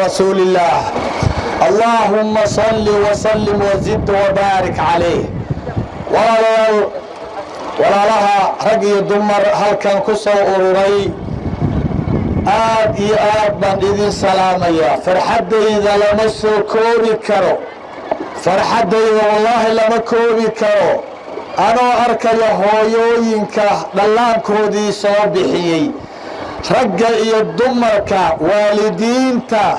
رسول الله اللهم صل وسلم وزد وبارك عليه ولا لها رقي الدمر هل كان كسو أروري آد بان إذن سلامية فرحد إذا لمسو كوبي كرو فرحد إذا والله لما كوبي كرو أنا أركي هويوينك دلان كودي صوبحيي رقي الدمرك والدينتا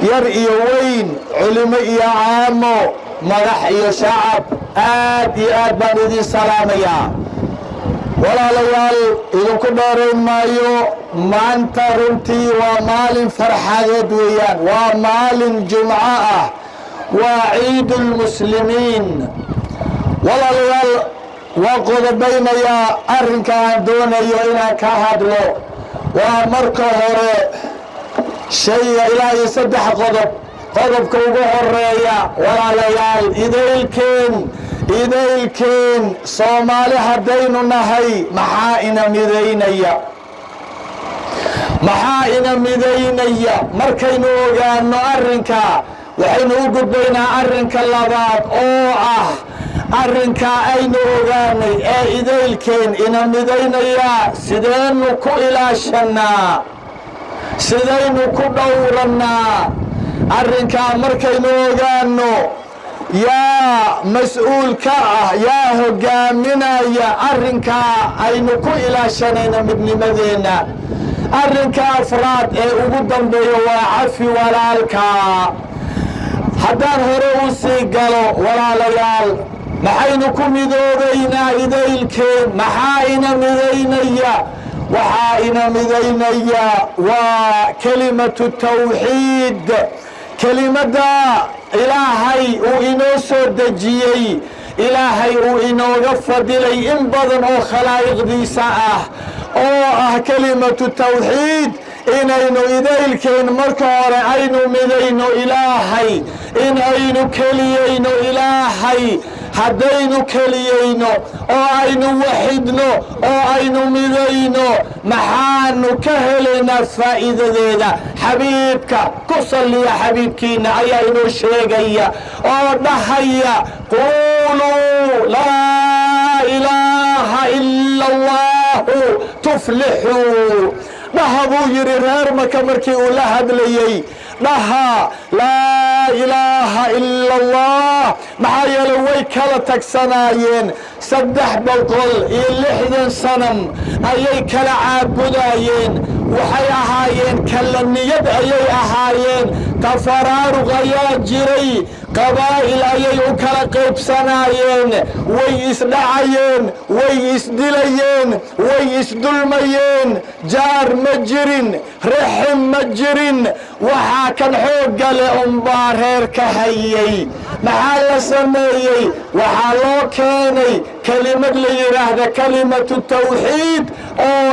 يرئي وين علماء عامو مدح شعب آد بان إذن سلامية ولا ليال إذا كنا رمايو ما أنت رمتي ومال فرحة ويان ومال جمعة وعيد المسلمين ولا ليال وقود بين يا أرنك دون يوينا كهدلو ومركه شيء إلهي سدح قضب كوغو هرية ولا ليال إذا الكين صومالي هدينو نهي محائنا مدينية مركينو وغانو أرنكا وحينو قبينا أرنكا اللباد أرنكا أينو وغاني إذا الكين إنا مدينية سيدينو كو إلاشنا سيدينو كو دورنا أرنكا مركينو وغانو يا مسؤول يا هجامنا يا أرنكا أينكو إلى شنين من مدينة أرنكا أفراد وقدم بيوا عفي ولا الكا حدان هروسي قالوا ولا ليال محاينكو مدوبينا إذا الكين محاينا مدينية وحاينا مدينية وكلمة التوحيد كلمة إلهي وإنو سودجيي إلهي وإنو غفدلي إن بدن أو خلائق دي ساعة كلمة التوحيد إنينو إذيلكين مركور أينو مدينو إلهي إن أينو كليينو إلهي هدينو كليينو أينو وحدنو أينو مدينو محانو كهلنا فائدة ذيدا حبيبك كصل يا حبيبكينا أينو شيقيا نحيا قولوا لا إله إلا الله تفلحوا نهبو يري ريرمك مركي ولهد ليي نها لا إله إلا الله محايا لوي كلا تكسنايين سدح بلقل يلحدن سنم أيي كلا عابدايين وحي أهايين كلا النيد أيي أهايين تفرارغ يا جري قبائل أيي وكلا قيب سنايين ويسدعيين ويسدليين ويسدلميين جار مجرين رحم مجرين وحاكن حوق لأنبار هيرك هيي محال سميي وحالو كيني كلمة ليراه كلمة التوحيد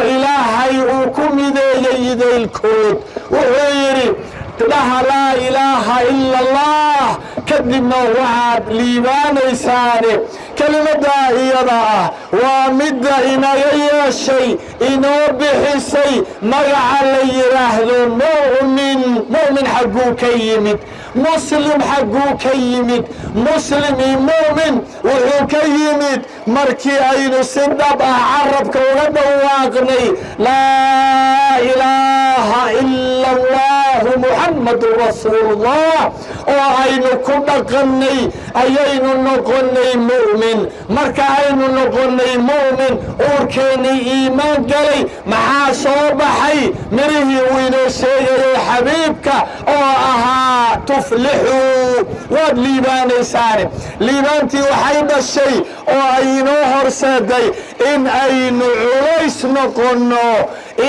إلهي وكم ذي الكود وغيري لها لا إله إلا الله كذبنا وعد ليبان إساني كلمة هي ومد إنا يشي إنو بحسي مقع لي راهدو مؤمن حقو كيمت مسلم حقو كيمت مسلم مؤمن وحو كيمت مركي أين سندب عربك وغدا واقني لا إله إلا الله محمد رسول الله وأين كنا قني أين نقني مؤمن مركا أين نقني مؤمن أوركني إيمان قلي مع صوبحي مريه وينو سيغي حبيبك تفلحوا واد ليبان إساني ليبانتي وحيد الشيء وأينو هرسادي إن أين عليس نقنو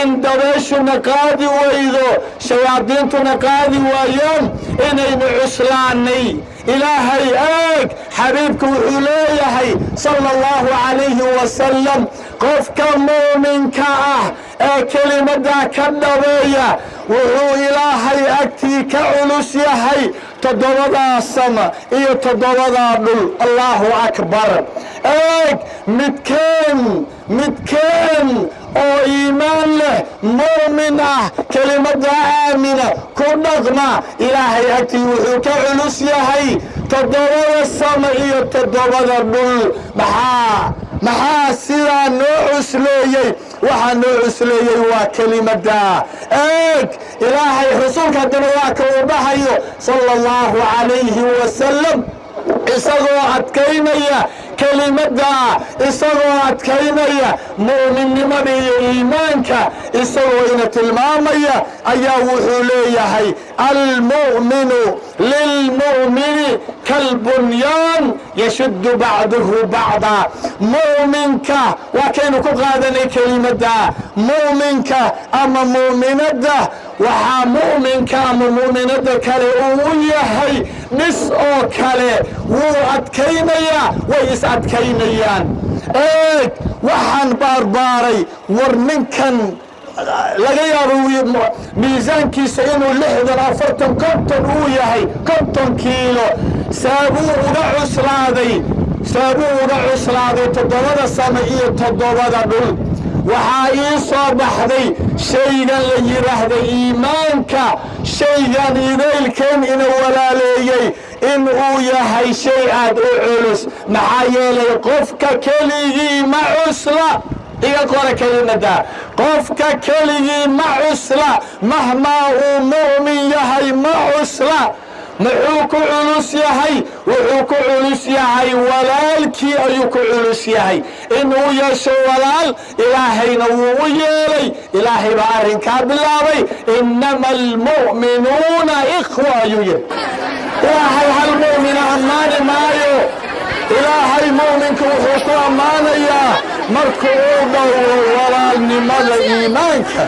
إن دويش نقادي ويدو شياطين نقادي ويان إن أين عسلاني إلهي حبيبك وحليهي صلى الله عليه وسلم قفك مؤمنك كلمة ذاك النبي وهو إلهي أكتي كعلوس يهي تضوضا السماء تضوضا الله أكبر متكن oo iimaan leh mu'min ah kelimada aamina ku dhaqma ilaahay agtii wuxuu ka culus yahay toddobada sama iyo toddobada dhul. maxaa sidaa noo cusleeyey? waxaa noo cusleeyey waa kelimada. eeg ilaahay rasuulka haddana waa ka uu dhahayo sala allahu calayhi wasalam isagoo adkaynaya kelimada, isagoo adkaynaya mu'minnimada iyo iimaanka, isagoo ina tilmaamaya ayaa wuxuu leeyahay almu'minu lilmu'mini kalbunyaan yashuddu bacduhu bacda. mu'minka waa kaynu ku qaadanay kelimada. mu'minka ama mu'minada waxaa mu'minka ama mu'minada kale uu u yahay dhis oo kale, wuu adkaynayaa, way is adkaynayaan. eeg waxaan baarbaaray war ninkan laga yaabo miisaankiisa inuu 60 40 50 uu yahay 50 kiilo. saabuu uga cuslaaday toddobada sama iyo toddobada dhul. waxaa ii soo baxday shaygan la yidhaahda iimaanka, shaygan idaylkeen ina walaaleeyey in uu yahay shay aad u culus. maxaa yeelay qofka keligii ma cusla. iga qora kelimada, qofka keligii ma cusla, mahmaa uu mu'min yahay ma cusla. muxuu ku culus yahay? wuxuu ku culus yahay walaalkii ayuu ku culus yahay. inuu yeesho walaal ilaahayna wuu u yeelay, ilaahay baa arrinkaa bilaabay. inama almu'minuuna ikhwa ayuu yidhi. ilaahay hal mu'mina ammaani maayo. ilaahay mu'minka wuxuu ku ammaanayaa marka uu dhowro walaalnimada iimaanka,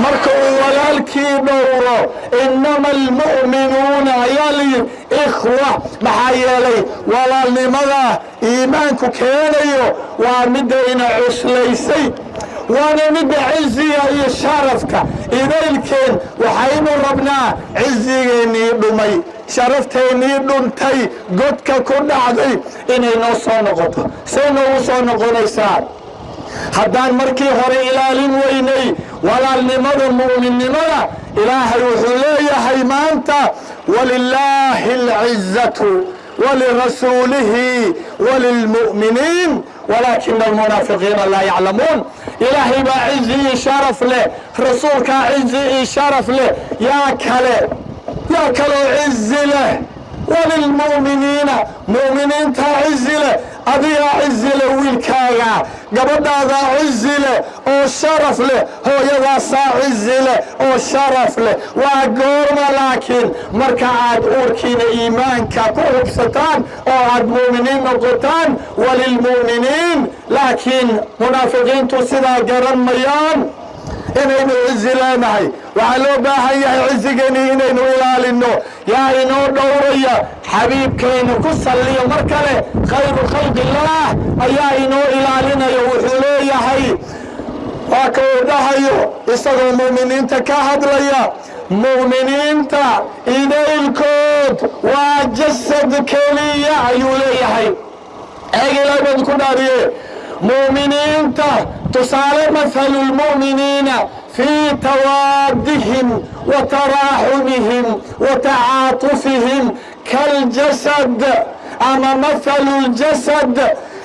marka uu walaalkii dhowro. inama almu'minuuna ayaa layidhi ikhwa. maxaa yeelay walaalnimada iimaanku keenayo waa midda ina cuslaysay, waana midda ciziga iyo sharafka. idaylkeen waxaynu rabnaa cizigeennii dhumay, sharafteenii dhuntay, godka ku dhacday inay noo soo noqoto. say noogu soo noqonaysaa? haddaan markii hore ilaalin weynay walaalnimada mu'minnimada. ilaahay wuxuu leeyahay maanta walilaahi alcizatu walirasuulihi walilmu'miniin walaakina almunaafiqiina laa yaclamuun. ilaahay baa cizi ii sharaf leh, rasuulkaa cizi ii sharaf leh. yaa kaloo cizi leh walilmu'miniina, mu'miniintaa cizi leh. adigaa cizi leh wiilkaaga, gabadhaadaa cizi leh oo sharaf leh, hooyadaasaa cizi leh oo sharaf leh. waa goorma laakiin marka aad uurkiina iimaanka ku hubsataan oo aad mu'miniin noqotaan. walilmu'miniin, laakiin munaafiqiintu sidaa garan mayaan inaynu cizi leenahay. waxaa loo baahan yahay cizigeennii inaynu ilaalinno. yaa inoo dhowraya? xabiibkaynu ku salliyo mar kale khayru khalqillaah ayaa inoo ilaalinayo. wuxuu leeyahay, waa ka uu dhahayo isagoo mu'miniinta ka hadlaya, mu'miniinta idaylkood waa jasad keliya ayuu leeyahay. eeg ilaahay baan ku dhaariye mu'miniinta tusaale mathalu lmu'miniina في توادهم وتراحمهم وتعاطفهم كالجسد. أما مثل الجسد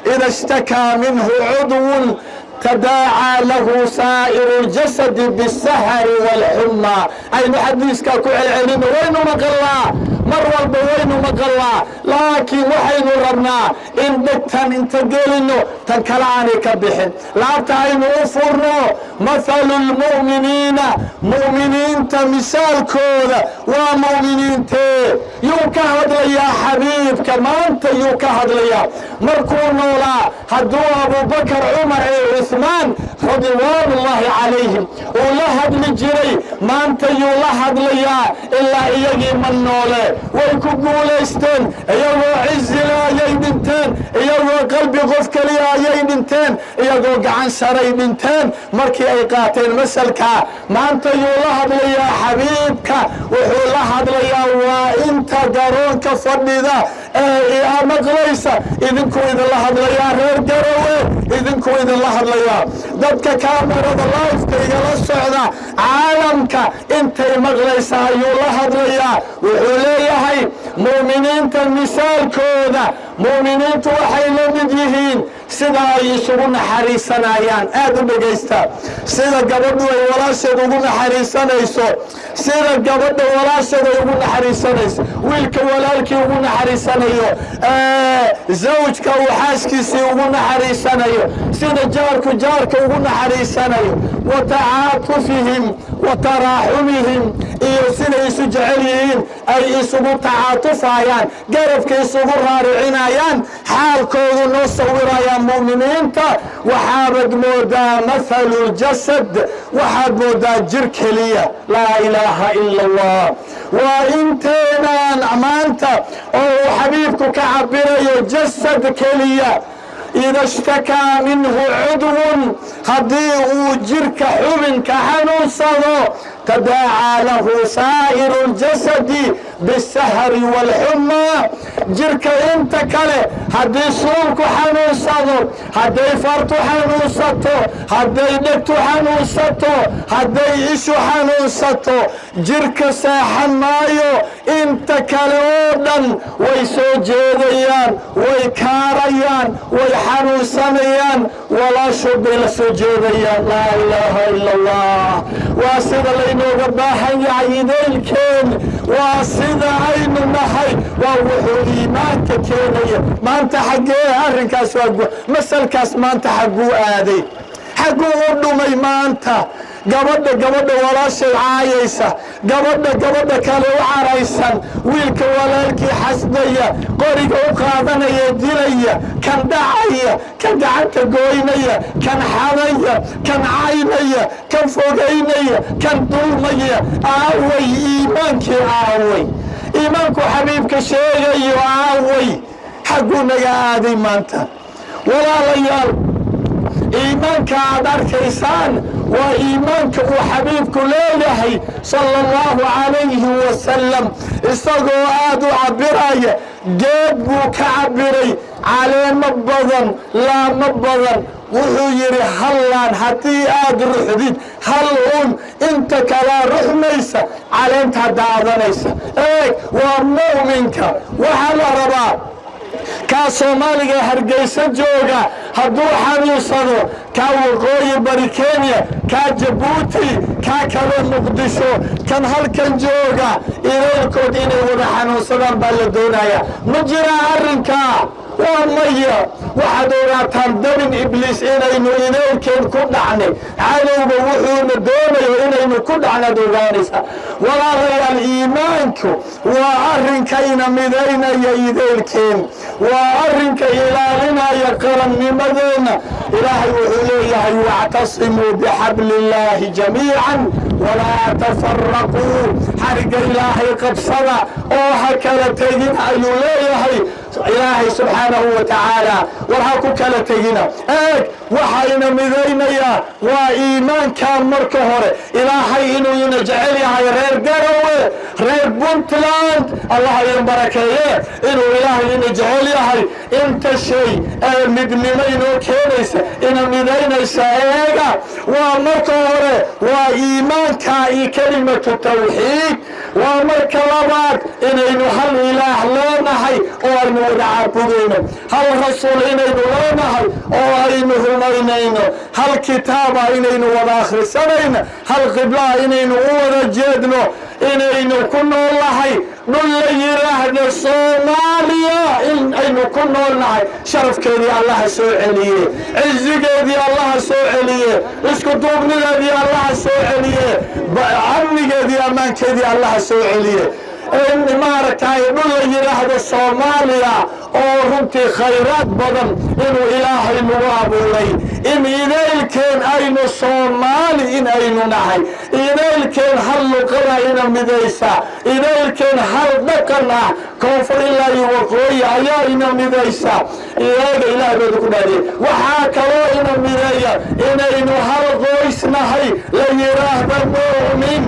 إذا اشتكى منه عضو تداعى له سائر الجسد بالسهر والحمى. أي محدثك كل العلم وين مقلا مر والبا وين مقلا، لكن وحين ربنا إن دكتن انت قيلنو تنكلاني كبحن لابتعين وفرنو. مثل المؤمنين مؤمنين تمثال كودا ومؤمنين تي يوكهد لي يا حبيب كمان تي يوكهد لي مركون ولا هدو أبو بكر عمر عثمان رضوان الله عليهم ولهد لجري ما انت يولهد لي إلا إيجي من نوله ويكو قوليستين إيجو عز لا ييدنتين إيجو قلبي غفك لي ييدنتين إيجو قعان سريدنتين مركي أي قاتل مسلكا ما انت يولهد لي يا حبيبك وحولهد لي وانت دارونك فردي ذا maqlaysa idinku idinla hadlayaa reer garowe idinku idinla hadlayaa dadka kaamirada laifka igala socda caalamka intay maqlaysa ayuu la hadlayaa wuxuu leeyahay mu'miniinta misaalkooda mu'miniintu waxay la mid yihiin sida ay isugu naxariisanayaan aad u dhegaysta sida gabadhu ay walaasheed ugu naxariisanayso sida gabadha walaasheed ay ugu naxariisanayso wiilka walaalkii ugu naxariisanayo zawjka uu xaaskiisii ugu naxariisanayo sida jaarku jaarka ugu naxariisanayo wa tacaatufihim wa taraaxumihim iyo siday isu jecel yihiin ay isugu tacaatufayaan garabka isugu raaricinayaan xaalkoodu noo sawirayaan mu'miniinta waxaabad moodaa mathalu ljasad waxaad moodaa jir keliya laa ilaaha ila allah waa inteenaan maanta oo uu xabiibku ka cabirayo jasad keliya ida ishtakaa minhu cudwun haddii uu jirka xubinka xanuunsado tadaacaa lahu saa'iru ljasadi bisahri waalxumaa jirka inta kale haddii suulku xanuunsado hadday fartu xanuunsato hadday dhegtu xanuunsato hadday ishu xanuunsato jirka seexan maayo inta kale oo dhan way soo jeedayaan way kaarayaan way xanuunsanayaan walaashood bay la soo jeedayaan laa ilaaha ila allah waa sida laynooga baahan yahay idaylkeen waa sida aynu nahay waa wuxuu iimaanka keenaya maanta xaggee arrinkaas waa masalkaas maanta xagguu aaday xagguu u dhumay maanta gabadha walaashay caayaysa gabadha kale u caraysan wiilka walaalkii xasdaya qoriga u qaadanaya dilaya kan dhacaya kan gacanta gooynaya kan xadaya kan caynaya kan fogaynaya kan dulmaya aaway iimaankii aaway iimaanku xabiibka sheegayo aaway xagguu naga aaday maanta walaalayaal iimaanka aad arkaysaan waa iimaanka uu xabiibku leeyahay sala allahu calayhi wasalam isagoo aad u cabiraya geed buu ka cabiray caleemo badan laamo badan wuxuu yidhi hallaan haddii aad ruxdid hal inta kalaa ruxmaysa caleenta daadanaysa eeg waa mu'minka waxaa la rabaa kaa soomaaliga hargeysa jooga hadduu xanuunsado kaa waqooyi bari kenya kaa jabuuti kaa kale muqdisho kan halkan jooga idaylkood inay wada xanuunsadaan baa la doonaya ma jiraa arrinkaa waa maya waxaad ogaataan dabin ibliis inaynu idaylkeen ku dhacnay cadowga wuxuuna doonayo inaynu ku dhacnaad ogaanaysa walaalayaal iimaanku waa arrinkayna midaynaya idaylkeen waa arrinka ilaalinaya qarannimadeenna ilaahay wuxuu leeyahay wactasimuu bixabli illaahi jamiican walaa tafaraquu xarigga ilaahay qabsada oo ha kala tegin ayuu leeyahay ilaahay subxaanahu wa tacaala war ha ku kala tegina eeg waxayna midaynayaa waa iimaankaa marka hore ilaahay inuu ina jecel yahay reer garowe reer puntland allah idin barakeeye inuu ilaahay ina jecel yahay inta shay ee midnimo inoo keenaysa ina midaynaysa eega waa marka hore waa iimaankaa iyo kelimatu tawxiid waa marka labaad inaynu hal ilaah leenahay oo aynu wada caabudayno hal rasuul inaynu leenahay oo aynu rumaynayno hal kitaaba inaynu wada akhrisanayno hal qiblaha inaynu u wada jeedno inaynu ku nool nahay dhul la yidhaahdo soomaaliya in aynu ku nool nahay sharafkeedii allaha soo celiye cizigeedii allaha soo celiye isku duubnideedii allaha soo celiye amnigeedii ammaankeedii allaha soo celiye maaragtay dhul la yidhaahdo soomaaliya oo runtii khayraad badan inuu ilaahay nagu abuuray in idaylkeen aynu soomaali in aynu nahay idaylkeen hal luqada ina midaysa idaylkeen hal dhaqan ah koonfur ilaa iyo waqooyi ayaa ina midaysa iyaga ilaahay booda ku dhaadiyey waxaa kaloo ina mideeya inaynu hal qoys nahay la yidhaahdo mu'min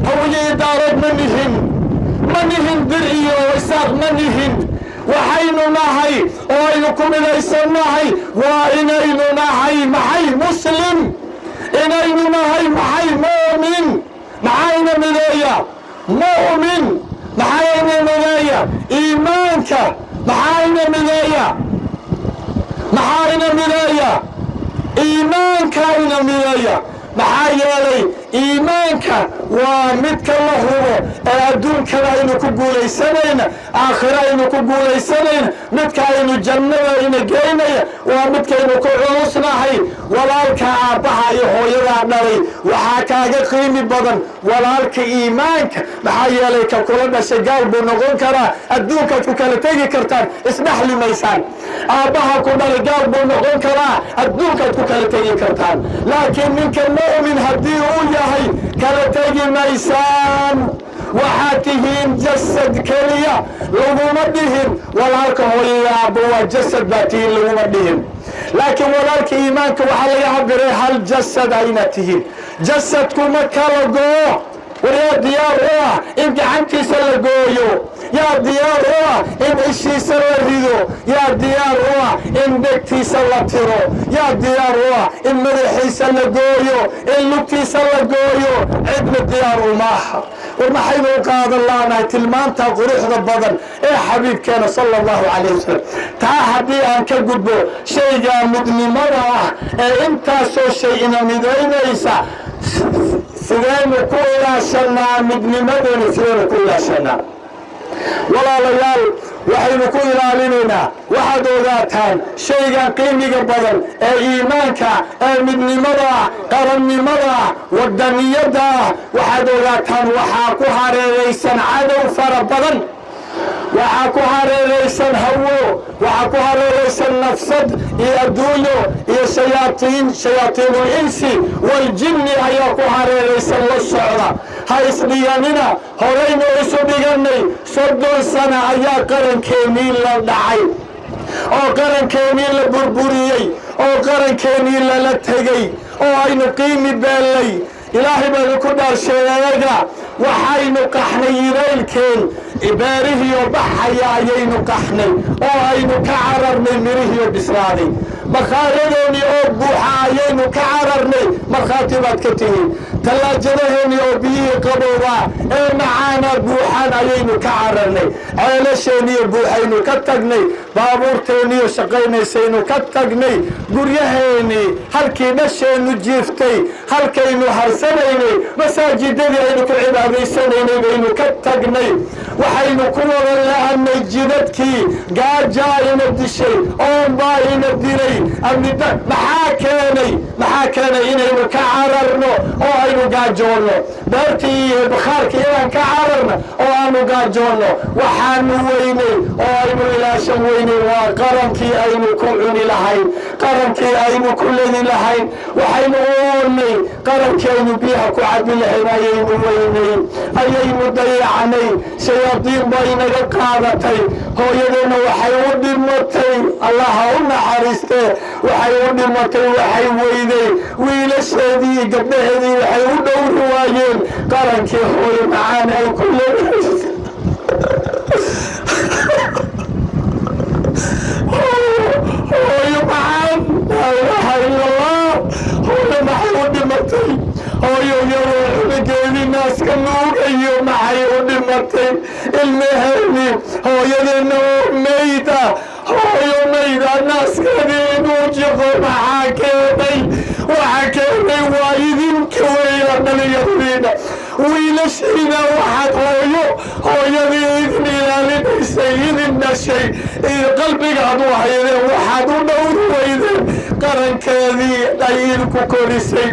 hawiye idaarad ma nihin dir iyo isaaq ma nihin waxaynu nahay oo aynu ku midaysannahay waa inaynu nahay maxay muslim, inaynu nahay maxay mu'min. maxayna mideeya mu'min, maxayna mideeya iimaanka, maxayna mideeya iimaankayna mideeya. maxaa yeelay iimaanka waa midka la hubo ee adduunkana aynu ku guulaysanayna, aakhira aynu ku guulaysanayna, midka aynu jannada ina geynaya waa midkaynu ku culusnahay. walaalka aabbaha iyo hooyadaa dhalay waxaa kaaga qiimi badan walaalka iimaanka. maxaa yeelay ka kula dhashay gaal buu noqon karaa, adduunkaad ku kala tegi kartaan, isdhexli maysaan. aabbaha ku dhalay gaal buu noqon karaa, adduunkaad ku kala tegi kartaan. laakiin ninka mu'min haddii uu yahay kala tegi maysaan. waxaad tihiin jasad keliya, laguma dhihin walaalka hooyaya aabba waa jasad baa tihiin, laguma dhihin. laakiin walaalka iimaanka waxaa laga cabiray hal jasad ayna tihiin. jasadkuma kala goo. war yaa diyaar u ah in gacantiisa la gooyo? yaa diyaar u ah in ishiisa la rido? yaa diyaar u ah in dhegtiisa la tiro? yaa diyaar u ah in madaxiisa la gooyo, in lugtiisa la gooyo? cidna diyaar u maaha. war maxaynu u qaadan laanahay tilmaanta quruxda badan ee xabiibkeena sala allahu calayh wasalam. taa haddii aan ka gudbo shaygaa midnimada ah ee intaasoo shay ina midaynaysa, sidaynu ku ilaashanaa midnimadeena, sidaynu ku ilaashanaa? walaalayaal waxaynu ku ilaalinaynaa, waxaad ogaataan shaygan qiimiga badan ee iimaanka, ee midnimada ah, qarannimada ah, wadaniyadda ah, waxaad ogaataan waxaa ku hareeraysan cadow fara badan. waxaa ku hareeraysan hawo, waxaa ku hareeraysan nafsad iyo adduunyo iyo shayaatiinul insi waljinni ayaa ku hareeraysan la socda. ha isdhiganina, horaynu isu dhigannay. 30 sano ayaa qarankeenii la dhacay, oo qarankeenii la burburiyey, oo qarankeenii lala tegey, oo aynu qiimi beellay. ilaahay baynu ku dhaarsheegaga waxaynu qaxnay idaylkeen, beerihiiyo baxaya ayaynu qaxnay, oo aynu ka cararnay mirihiiyo bislaaday. bakhaaradeennii oo buuxa ayaynu ka cararnay, markhaati baad ka tihiin. tallaajadaheennii oo biyihii qabowbaa ee macaanaa buuxaan ayaynu ka cararnay. ceelasheenniyo buuxaynu ka tagnay, baabuurteenniyo shaqaynaysaynu ka tagnay. guryaheennii halkii dhasheennu jiiftay, halkaynu harsanaynay, masaajidadii aynu ku cibaadaysanaynay baynu ka tagnay. waxaynu ku wada la'annay jidadkii, gaajaa ina dishay, oonbaa ina dilay. maxaa keenay inaynu ka cararno oo aynu gaajoonno? beertii iyo bakhaarkii inaan ka cararno oo aanu gaajoonno. waxaanu weynay oo aynu ilaashan weynay waa qarankii aynu ku cuni lahayn, qarankii aynu ku ledi lahayn. waxaynu oonnay qarankii aynu biyaha ku cabi lahayn ayaynu weynay, ayaynu dayacnay. shayaadiin baa inaga qaadatay. hooyadeenna waxay u dhimatay, allah ha u naxariistee, waxay u dhimatay, waxay weyday. wiilasheedii gabdhaheedii waxay u dhowri waayeen qarankii hooyo macaan ay ku leedahay. hooyo macaan, laa ilaaha ila allah. hooyo maxay u dhimatay? hooyo yaroo cunugeedii naaska nuugayo maxay u dhimatay? ilmaheeni hooyadeenna oo mayda, hooyo mayda naaskeedii inuu jiqo maxaa keenay? waxaa keenay waa idinka weya dhalinyaradiina, wiilashiina. waxaad hooyadii idin ilaalinaysay, idin dhashay, qalbigaad u haydeen, waxaad u dhowri weydeen qarankeedii ay idinku korisay,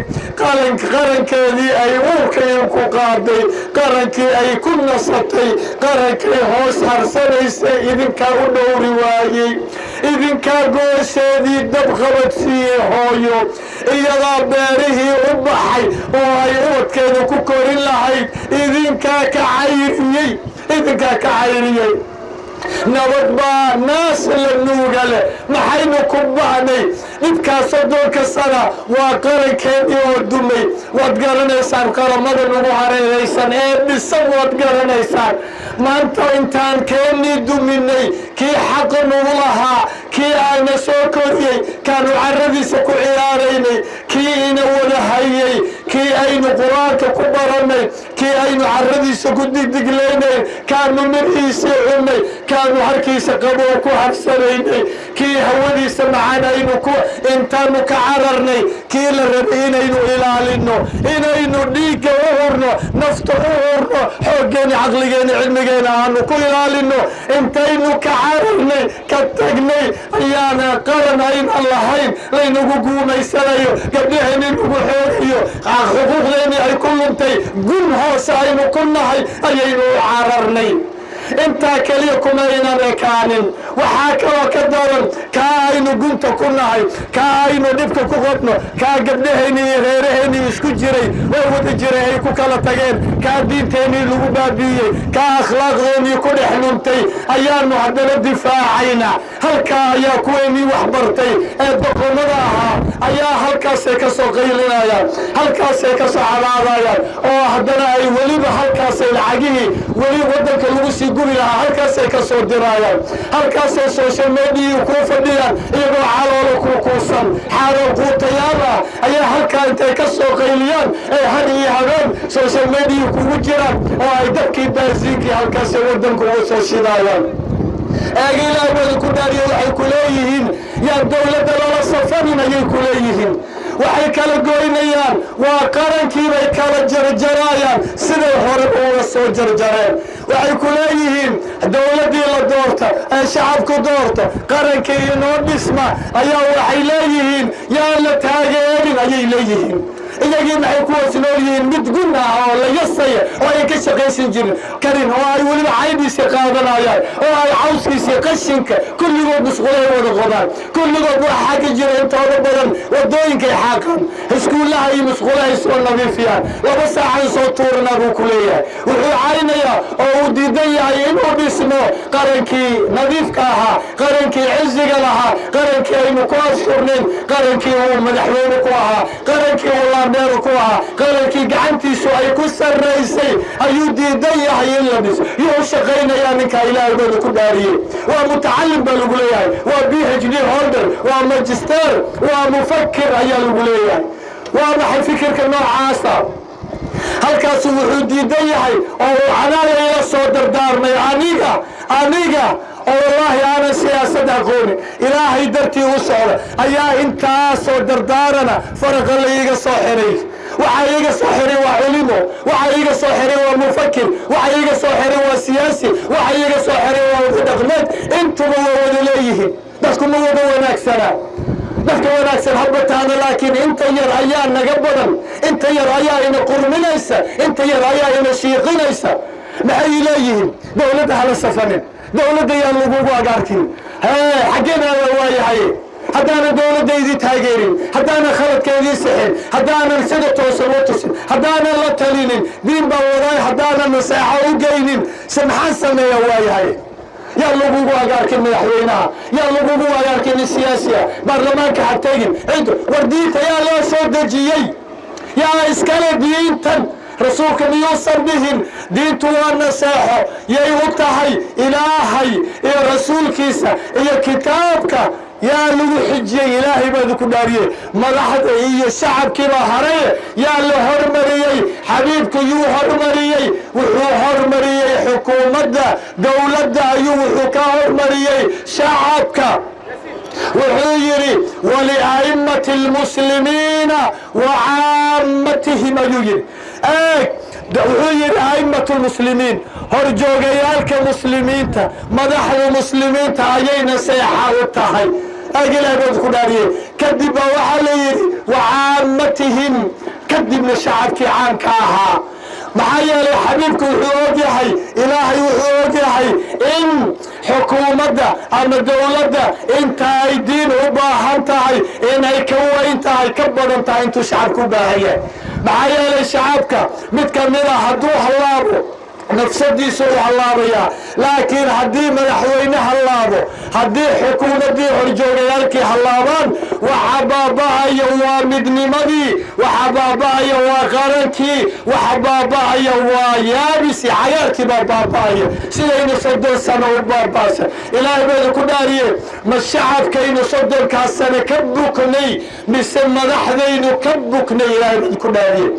qarankeedii ay uurka idinku qaaday, qarankii ay ku nasatay, qarankay hoos harsanaysay, idinkaa u dhowri waayey. idinkaa goosheedii dab qabadsiiyey hooyo, iyadaa beerihii u baxay oo ay ubadkeeda ku korin lahayd, idinkaa ka cayriyey. nabad baa naas la nuuga leh. maxaynu ku ba'nay? dhibkaas 30 sana waa qarankeenii oo dumay. waad garanaysaan qaramada nagu hareeraysan ee dhisan, waad garanaysaan. maanta intaan keennii duminay kii xaqa nagu lahaa kii aana soo koriyey kaanu carradiisa ku ciyaaraynay kii ina wada hayay kii aynu qur-aanka ku barannay kii aynu carradiisa ku digdiglaynay kaanu midhiisii cunnay kaanu harkiisa qaboo ku harsanaynay kii hawadiisa macaan aynu intaanu ka cararnay kii la rabay inaynu ilaalinno inaynu dhiigga u hurno nafta u hurno xooggeena caqligeena cilmigeena aanu ku ilaalinno intaynu ka cararnay ka tagnay ayaana qaran aynan lahayn laynagu guumaysanayo gabdhaheenni nagu xoogayo xuquuqdeennii ay ku luntay gun hoose aynu ku nahay ayaynu u cararnay intaa keliya kumaynan ekaanin waxaa kaloo ka daran kaa aynu gunta ku nahay kaa aynu dhibka ku qabno kaa gabdhaheenni iyo reeraheennii isku jiray oo wada jiray ay ku kala tageen kaa diinteennii lagu baabi'iyey kaa akhlaaqdeennii ku dhex luntay ayaanu haddana difaacayna halkaa ayaa kuweennii wax bartay ee doqomada ahaa ayaa halkaasay ka soo qaylinayaan halkaasay ka soo cadaadayaan oo haddana ay weliba halkaasay lacagihii weli waddanka lagu sii guri lahaa halkaasay ka soo diraayaan halkaasay social media kuu fadhiyaan iyagoo caloolo ku kuusan xaalool quutayaal ah ayaa halkaa intay ka soo qayliyaan ay har iyo habeen social media kugu jiraan oo ay dadkii baasiinkii halkaasay waddanka uga soo shidaayaan eega ilaahooda ku dhaariya waxay ku leeyihiin yaa dowladda lala safanin ayay ku leeyihiin waxay kala goynayaan waa qarankiibay kala jarjarayaan siday hore uga soo jarjareen waxay ku leeyihiin dowladdii la doorta ee shacabku doorta qarankii inoo dhisma ayaa waxay leeyihiin yaa la taageerin ayay leeyihiin iyagii maxay kuwaas nool yihiin mid gun ah oo la yasaya oo ay ka shaqaysan jirin karin oo ay weliba caydhiisa qaadanayaan oo ay cawskiisa qashinka kulligood musqulay wada qodaan kulligood waa xagga jira intooda badan wadooyinkay xaaqaan iskuullaha iyo musqulahay soo nadiifiyaan laba saacay soo tuuranaa buu ku leeyahay wuxuu caynayaa oo uu diidan yahay inuu dhismo qarankii nadiifka ahaa qarankii ciziga lahaa qarankii aynu ku ashurnayn qarankii uu madaxweyne ku ahaa qarankii meeru ku ahaa qarankii gacantiisu ay ku sarraysay ayuu diidan yahay in la dhiso yuu shaqaynayaa ninkaa ilaahooda ku dhaariyey waa mutacalim baa lagu leeyahay waa PhD holder waa magister waa mufakir ayaa lagu leeyahay waa maxay fikirka noocaasa halkaasu wuxuu diidan yahay oo uu canaana ila soo dardaarmay aniga oo wallaahi aanan siyaasad aqoonin ilaahay dartii u socda ayaa intaasoo dardaarana faraqa la iiga soo xiray waxa iiga soo xiray waa culimo waxa iiga soo xiray waa mufakir waxa iiga soo xiray waa siyaasi waxa iiga soo xiray waa wada dhaqmeed intuba waa wada leeyihiin dadku ma wada wanaagsana dadka wanaagsan habataana laakiin inta yar ayaa naga badan inta yar ayaa ina qurminaysa inta yar ayaa ina shiiqinaysa maxay leeyihiin dowladda hala safanin dowladda yaan lagugu agaarkin xaggenaada waayahay haddaanan dowladdaydii taageerin haddaanan khaladkeedii sixin haddaanan sida toosan u tusin haddaanan la talinin diin baa wadaay haddaanan naseexo u geynin se maxaan sameeya waayahay yaa lagugu agaarkin madaxweynaha yaa lagugu agaarkin siyaasiya baarlamaanka ha tegin cid war diinta yaa loo soo dejiyey yaa iskale diintan rasuulka miyuusan dhihin diintu waa naseexo yay u tahay ilaahay iyo rasuulkiisa iyo kitaabka yaa lagu xijiyey ilaahay baadu ku dhaariyey madaxda iyo shacabkiibaa haraye yaa la hormariyey xabiibku yuu hormariyey wuxuu hormariyey xukuumadda dowladda ayuu wuxuu ka hormariyey shacabka wuxuu yidhi walia'immati almuslimiina wa caammatihim ayuu yidhi wuxuu yidhi a'immatu lmuslimiin horjoogayaalka muslimiinta madaxda muslimiinta ayay naseexa u tahay ilaah baad ku dhaariyey kadib baa waxaa la yidhi wa caammatihim kadibna shacabkii caamka ahaa maxaa yeelay xabiibku wuxuu og yahay ilaahay wuxuu og yahay in xukuumadda ama dowladda inta ay diin u baahan tahay inay ka weyn tahay ka badan tahay intuu shacabku u baahan yahay maxaa yeelay shacabka mid ka mid a hadduu hallaabo nafsadiisu u hallaabayaa. laakiin haddii madaxweyne hallaabo, haddii xukuumaddii horjoogayaalkii hallaabaan, waxa baaba'aya waa midnimadii, waxa baaba'aya waa qarankii, waxa baaba'aya waa yaabisi cayaarkii baa baaba'aya sidaynu 30 sano u baaba'sa. ilaahay baa ku dhaariye ma shacabkaynu 30 sano ka buknay mise madaxdaynu ka buknay? ilaahay baa ku dhaariye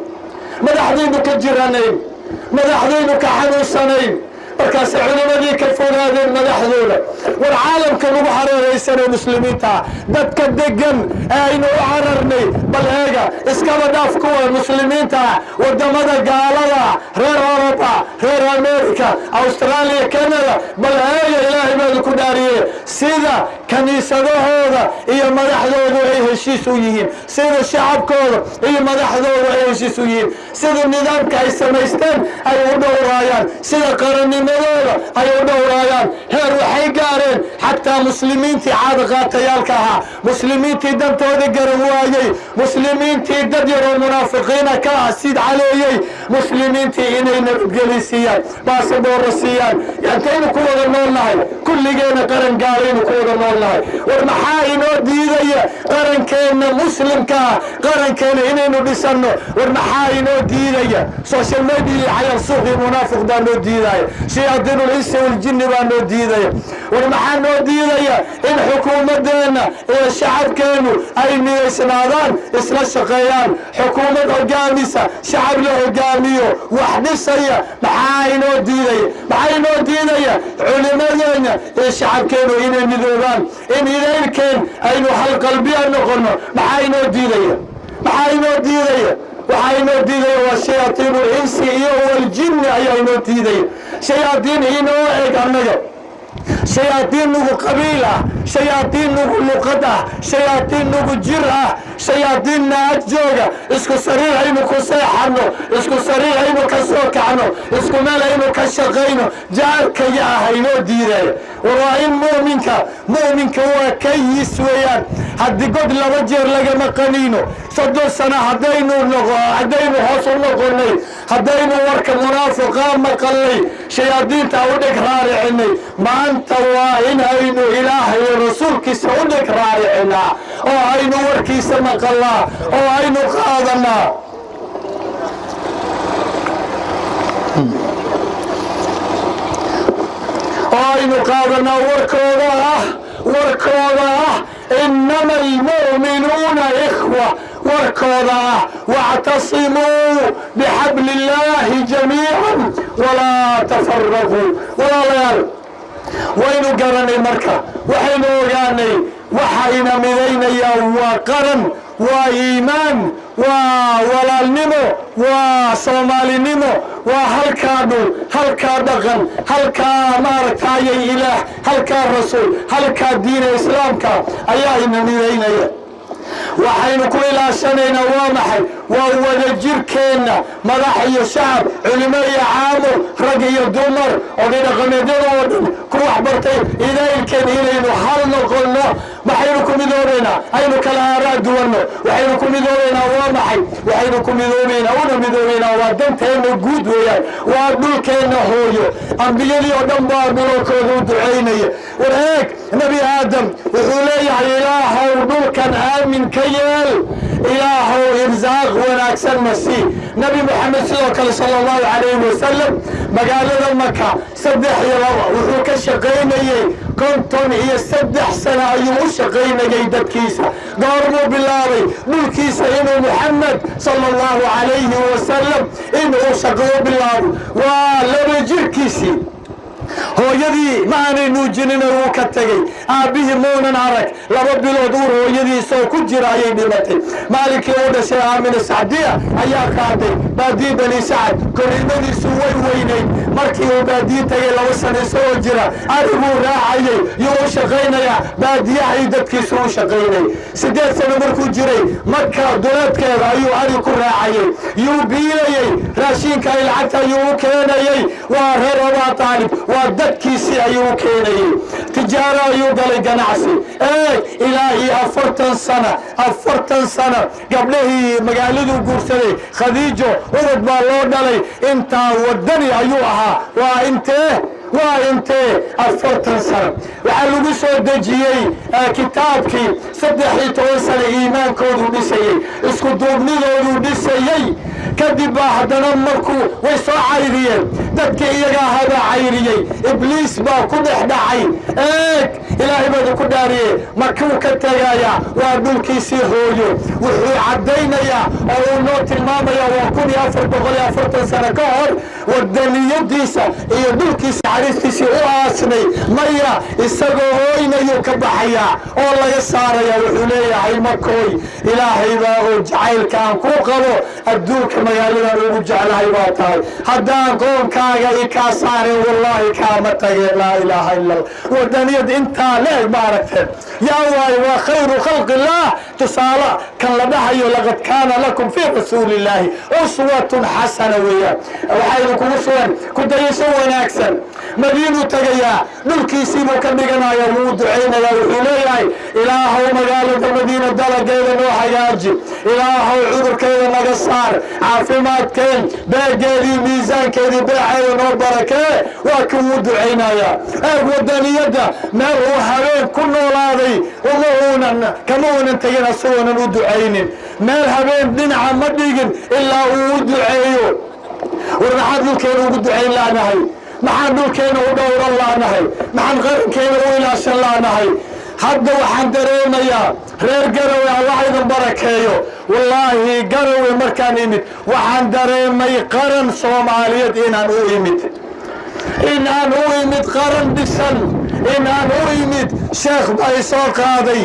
madaxdaynu ka jiranayn, madaxdaynu ka xanuunsanayn. markaas culimadii ka fogaadeen madaxdooda. war caalamka lagu hareeraysanay muslimiinta dadka degan ee aynu u cararnay, bal eega iskaba dhaaf kuwa muslimiinta wadamada gaalada, reer Europa, reer America, Australia, Canada, bal eega ilaahay baa ku dhaariye sida kaniisadahooda iyo madaxdoodu ay heshiis u yihiin, sida shacabkooda iyo madaxdoodu ay heshiis u yihiin, sida nidaamka ay samaysteen ay u dhowraayaan, sida qarannimadooda ay u dhowraayaan. heer waxay gaareen xataa muslimiintii caadaqaatayaalka ahaa, muslimiintii dantoodii garan waayey, muslimiintii dad yaroo munaafiqiina ka ah sid caleeyey, muslimiintii inay nabadgeli siiyaan, baasaboorra siiyaan. intaynu ku wada nool nahay, kulligeena qaran gaalaynu ku wada nool nahay. war maxaa inoo diidaya qarankeenna muslimka ah, qarankeena inaynu dhisanno? war maxaa inoo diidaya? social media cayal suuqii munaafiq baa noo diidaya, shayaadiinul insi wal jinni baa noo diidaya. war maxaa noo diidaya in xukuumadeenna iyo shacabkeenu ay midaysnaadaan, isla shaqeeyaan, xukuumad hogaamisa, shacab la hogaamiyo, wax dhisaya? maxaa inoo diidaya? maxaa inoo diidaya culimadeena iyo shacabkeenu inay midoobaan, in idaylkeen aynu hal qalbiya noqono? maxaa inoo diidaya? maxaa inoo diidaya? waxaa inoo diidaya waa shayaatiinul insi iyo waljinni ayaa inoo diidaya. shayaadiin inoo eg annaga, shayaadiin nugu qabiil ah, shayaadiin nugu luqad ah, shayaadiin nugu jir ah, shayaadiin naag jooga, isku sariir aynu ku seexanno, isku sariir aynu ka soo kacno, isku meel aynu ka shaqayno, jaarkaya ah inoo diidaya. waa in mu'minka waa kayis weeyaan. haddii god 2 jeer lagama qaniino, 30 sano haddaynu hoos u noqonnay, haddaynu warka munaafiqa maqalnay, shayaadiinta u dheg raaricinay, maanta waa in aynu ilaahay iyo rasuulkiisa u dheg raaricinaa, oo aynu warkiisa maqalnaa, oo aynu qaadanaa. oo aynu qaadanaa warkooda ah إنما المؤمنون إخوة. warkooda ah واعتصموا بحبل الله جميعا ولا تفرقوا. walaalayaal waynu garanay marka, waxaynu ogaanay waxayna midaynayaa waa qaran, waa iimaan, waa walaalnimo, waa soomaalinimo, waa halkaa dhul, halkaa dhaqan, halkaa maaragtayay ilaah, halkaa rasuul, halkaa diina islaamka ayaa ina midaynaya. waxaynu ku ilaashanaynaa waa maxay? waa wadajirkeenna, madax iyo shacab, culimo iyo caamo, rag iyo dumar, oday dhaqameedyada oo dhan ku waxbartay idaylkeen inaynu hal noqonno. maxaynu ku midoobaynaa? aynu kala aaraa duwanno. waxaynu ku midoobaynaa waa maxay? waxaynu ku midoobaynaa waa danteenna guud weeyaan, waa dhulkeenna hooyo. ambiyadii oo dhan baa dhulkooda u ducaynaya. war eeg nebi aadam wuxuu leeyahay ilaahow dhulkan aamin ka yeel, ilaahow irsaaq wanaagsan ma sii. nebi moxamed sidoo kale sala allahu calayhi wasalam magaalada maka 3 wuxuu ka shaqaynayey 53 sano ayuu u shaqaynayay dadkiisa. goormuu bilaabay dhulkiisa inuu moxamed sala allahu calayhi wasalam inuu shaqo bilaabo? waa 2 jirkiisii. hooyadii ma aanay nuujinina wuu ka tegey, aabbihii muunan arag. 2 bilood uur hooyadiisoo ku jira ayay dhimatay. maalinkii uu dhashay aamina sacdiya ayaa qaaday baadii bani sacad. koriimadiisu way weynayd. markii uu baadii tegay 2 sano isagoo jira ariguu raacayay, yuu u shaqaynayaa, baadiyahay dadkiisu u shaqaynay. 8 sano markuu jiray marka duleedkeeda ayuu arig ku raacayay, yuu biilayey, raashinka ay lacagta ayuu u keenayey. waa reer Abaa Taalib, waa dadkiisii ayuu u keenayey. tijaaro ayuu galay ganacsi ilaa iyo 40 sano gabdhihii magaaladuu guursaday khadiijo ubad baa loo dhalay intaa wadani ayuu ahaa waa intee 40 sano waxaa lagu soo dejiyey kitaabkii 13 sano iimaankoodu dhisayey isku duubnidoodu dhisayey kadib baa haddana markuu way soo cayriyeen dadkii iyaga ahaabaa cayriyey ibliis baa ku dhex dhacay ilaahay baa ku dhaariyey markuu ka tegayaa waa dhulkiisii hooyo wuxuu caddaynayaa oo uu noo tilmaamayaa waa 1440 sano ka hor wadaniyadiisa iyo dhulkiisa cariistiisii u aasnay maya isagoo hooynayuu ka baxayaa oo laga saaraya wuxuu leeyahay makooy ilaahay baa oo jacaylka aan ku qabo adduunka magaaladan ugu jeclahay baa tahay haddaan qoonkaaga i kaa saareen wallaahi kaama tageen laa ilaaha illa allah wadaniyad intaa leeg ma aragteen yaa waayo waa khayru khalqi illah tusaale kan la dhahayo laqad kaana lakum fii rasuulillaahi uswatun xasana weeyaan waxaynu kugu sugan ku dayasho wanaagsan madiinuu tagayaa dhulkiisiibuu ka dhiganaya wuu ducaynayaa wuxuu leeyahay ilaahow magaalada madiina dalageeda noo hagaaji ilaahow cudurkeeda naga saar caafimaadkeen beegeedii miisaankeedii beeceeda noo barakee waa kii wuu ducaynayaa wadaniyadda meel uu habeen ku noolaaday kama uunan tegin asagoonan u ducaynin meel habeen dhinaca ma dhigin ilaa uu u duceeyo war maxaan dhulkeena ugu ducayn laanahay maxaan dhulkeena u dhowran laanahay maxaan qarankeena u ilaashan laanahay hadda waxaan dareemayaa reer Garowe Allah idin barakeeyo wallaahi Garowe markaan imid waxaan dareemay qaran Soomaaliyeed inaan u imid qaran dhisan inaan u imid sheekh bay soo qaaday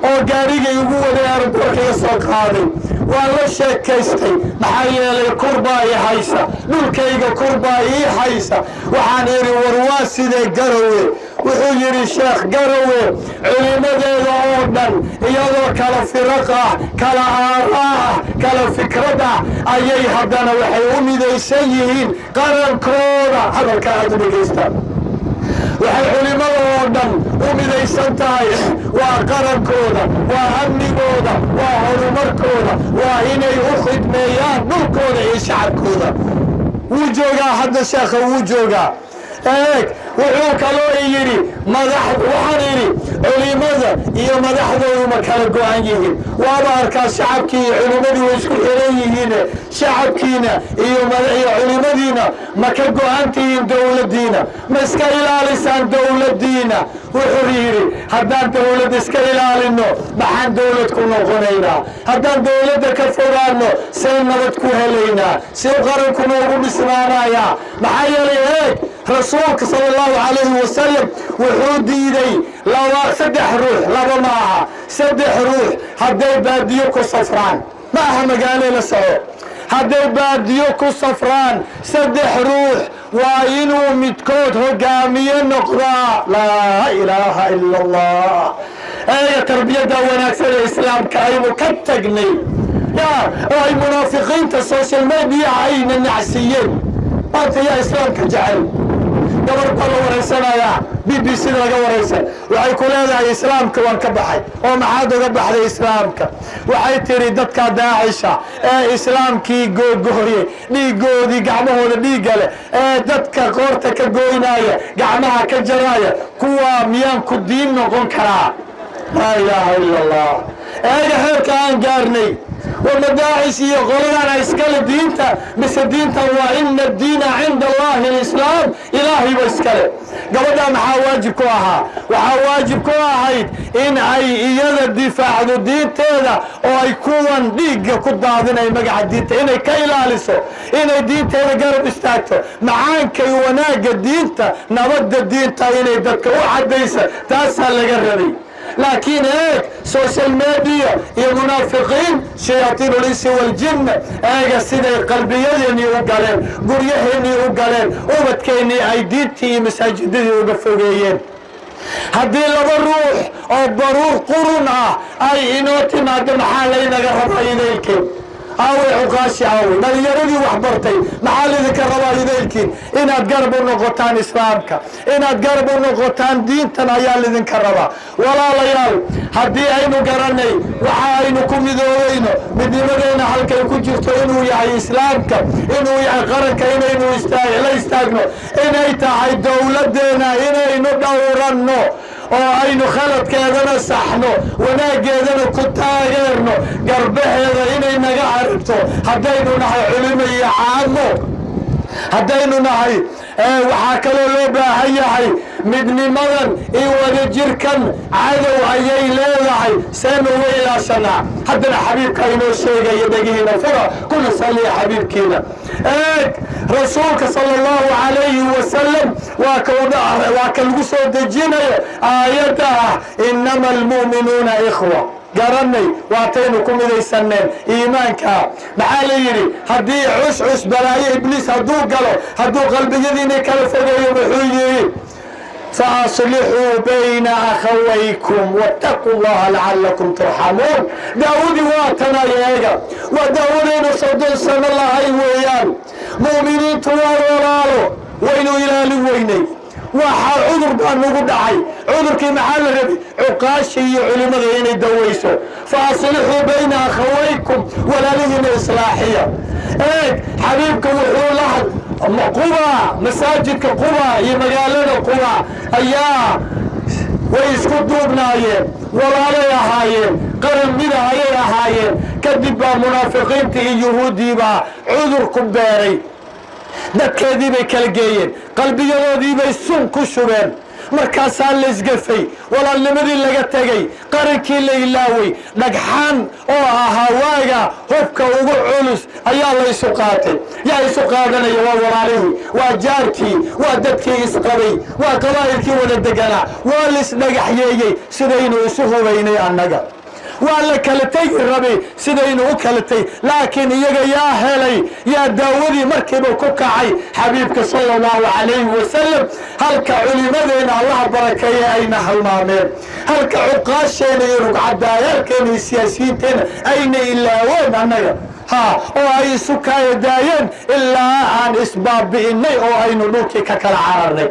oo gaarigay ugu waday airportka soo qaaday waa la sheekaystay maxaa yeelay kurbaa i haysa dhulkayga kurbaa ii haysa waxaan iri war waa sidee Garowe wuxuu yiri sheekh Garowe culimadeeda oo dhan iyadoo kala firaq ah kala aaraa kala fikrad ah ayay haddana waxay u midaysan yihiin qarankooda hadalka aad dhageystaan waxay culimada oo dhan u midaysan tahay waa qarankooda waa amnigooda waa horumarkooda waa inay u khidmeeyaan dhulkooda iyo shacabkooda wuu joogaa hadda sheekha wuu joogaa wuxuu kaloo yiri waxaan iri culimada iyo madaxdoodu ma kala go'an yihiin waaba arkaa shacabkii iyo culimadii way isku xiran yihiin shacabkiina iyo culimadiina ma ka go'antihiin dowladiina ma iska ilaalisaan dowladiina wuxuu yiri haddaan dowlad iska ilaalino maxaan dowlad ku noqonaynaa haddaan dowladda ka fogaano say nabad ku helaynaa si qaranku noogu dhisnaanayaa maxaa yeelay rasuulka sallallahu alayhi wasallam wuxuu diiday saddex ruux laba maaha saddex ruux hadday baadiyo ku safraan maaha magaalo la soco hadday baadiyo ku safraan saddex ruux waa inuu midkood hogaamiye noqdaa laa ilaaha illa allah tarbiyada wanaagsan ee islaamka aynu ka tagnay ay munaafiqiinta social media ayna nacsiiyeen maanta yaa islaamka jecel gabar baa la wareysanayaa BBC laga wareysan waxay ku leedahay islaamka waan ka baxay oo maxaad uga baxday islaamka waxay tiri dadka daacisha ee islaamkii googooyay dhiigoodii gacmahooda dhiiga leh ee dadka qoorta ka gooynaya gacmaha ka jaraya kuwa miyaan ku diin noqon karaa laa ilaaha illa allah heerka aan gaarnay ومداعس يقولون اسكال دينتا بس دينتا وإن الدين عند الله الإسلام إلهي بسكال قبل ما حواجب كوها وحواجب كوها إن أي إيادة الدفاع عن الدين تيدا أو يكون ديق كد عضنا يمقع الدين تا إنه كيلالسو إنه الدين تيدا قرب استاكتو معان كي وناق الدين تا نرد الدين تا إنه دك واحد بيسا تاسهل لقربي لكن هيك سوشيال ميديا يا منافقين شياطين الانس والجن اجا سيده قلبيين وقالين غريهن وقالين وبدكيني اي دينتي مساجدي وقفوغيين هدي لبا روح او بروح قرنا اي انوتي ما دم حالينا قرب اليك aaway cuqaashi aaway dhalinyaradii wax bartay maxaa lidinka rabaa idaylkiin inaad garab u noqotaan islaamka, inaad garab u noqotaan diintan ayaa lidinka rabaa. walaalayaal, haddii aynu garanay waxa aynu ku midoobayno, midnimadeenna halkay ku jirto inuu yahay islaamka, inuu yahay qaranka, inaynu la istaagno, inay tahay dowladdeena inaynu dhowranno oo aynu khaladkeedana saxno, wanaaggeedana ku taageerno, garbaheeda inay naga caribto haddaynu nahay culimo iyo caamo, haddaynu nahay waxaa kaloo loo baahan yahay midnimadan iyo wadajirkan cadow ayay leedahay seen uga ilaashanaa. haddana xabiibka inoo sheegaya dhegihiina fura kuna saliya xabiibkiina. rasuulka sala allahu calayhi wasalam waa ka lagu soo dejinayo aayadda ah inama almu'minuuna ikhwa. garanay waataynu ku midaysaneen iimaanka. maxaa la yidhi haddii cuscus balaayo ibliis hadduu galo, hadduu qalbiyadiinii kala fogeeyo, muxuu yidhi faaslixuu bayna akhawaykum wattaquu llaha lacalakum turxamuun. daawudii waa tanay eega, waa daawadaynu 30 sano lahay weeyaan. mu'miniintu waa walaalo, waynu ilaalin weynay. waxaa cudur baa nagu dhacay. cudurkii maxaa la rabi? cuqaashi iyo culimmada inay dawayso. faaslixuu bayna akhawaykum, walaalihiina islaaxiya. xabiibka wuxuu la Quba, masaajidka Quba iyo magaalada Quba ayaa way isku duubnaayeen, walaalay ahaayeen, qaran mida ayay ahaayeen. kadib baa munaafiqiinta iyo yuhuuddii baa cudur ku beeray, dadkeedii bay kala geeyeen, qalbiyadoodii bay sun ku shubeen. markaasaa la isgafay, walaalnimadii laga tegay, qarankii la ilaaway. dhagxaan oo ahaa waaga hubka ugu culus ayaa la isu qaatay. yaa isu qaadanaya? waa walaalihii, waa jaarkii, waa dadkii isqabay, waa qabaa'ilkii wada deganaa. waa la isdhagaxyeeyey sidaynu isu hubaynay annaga. waa la kala tegi rabay sidaynu u kala tegi, laakiin iyaga yaa helay, yaa daawadii markiiba ku kacay xabiibka sala allahu calayhi wasalam. halka culimadeena allaha barakeeye ayna halmaameen, halka cuqaasheena iyo rugcadaayaalkeena iyo siyaasiyiinteena ayna ilaaween annaga, oo ay isu kaayadaayeen ilaa aan isbaabi'innay oo aynu dhulkii ka kala cararnay.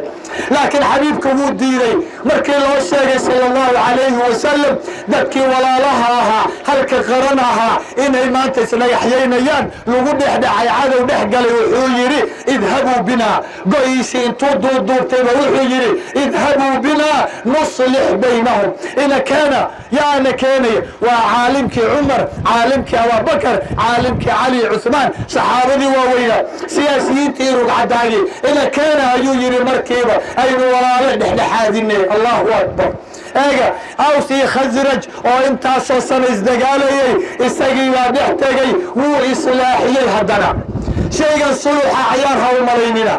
laakiin xabiibka wuu diiday markii loo sheegay sala allahu calayhi wasalam dadkii walaalaha ahaa, halka qaran ahaa, inay maanta isdhagaxyaynayaan, lagu dhexdhacay, cadow dhex galay. wuxuu yidhi idhabuu binaa, go-iisii intuu duuduubtayba wuxuu yidhi idhabuu binaa nuslix baynahum. yaana keenaya waa caalimkii cumar, caalimkii abubakar, caalimkii cali, cusmaan, saxaabadii waaweynaa, siyaasiyiintii rugcadaagii. ina keena ayuu yidhi markiiba aynu walaalo dhexdhexaadinay. allahu akbar. eega aws iyo khasraj oo intaasoo sana isdagaalayay, isagii baa dhex tegay, wuu islaaxiyey. haddana shaygan suluxa cayaar ha u malaynina.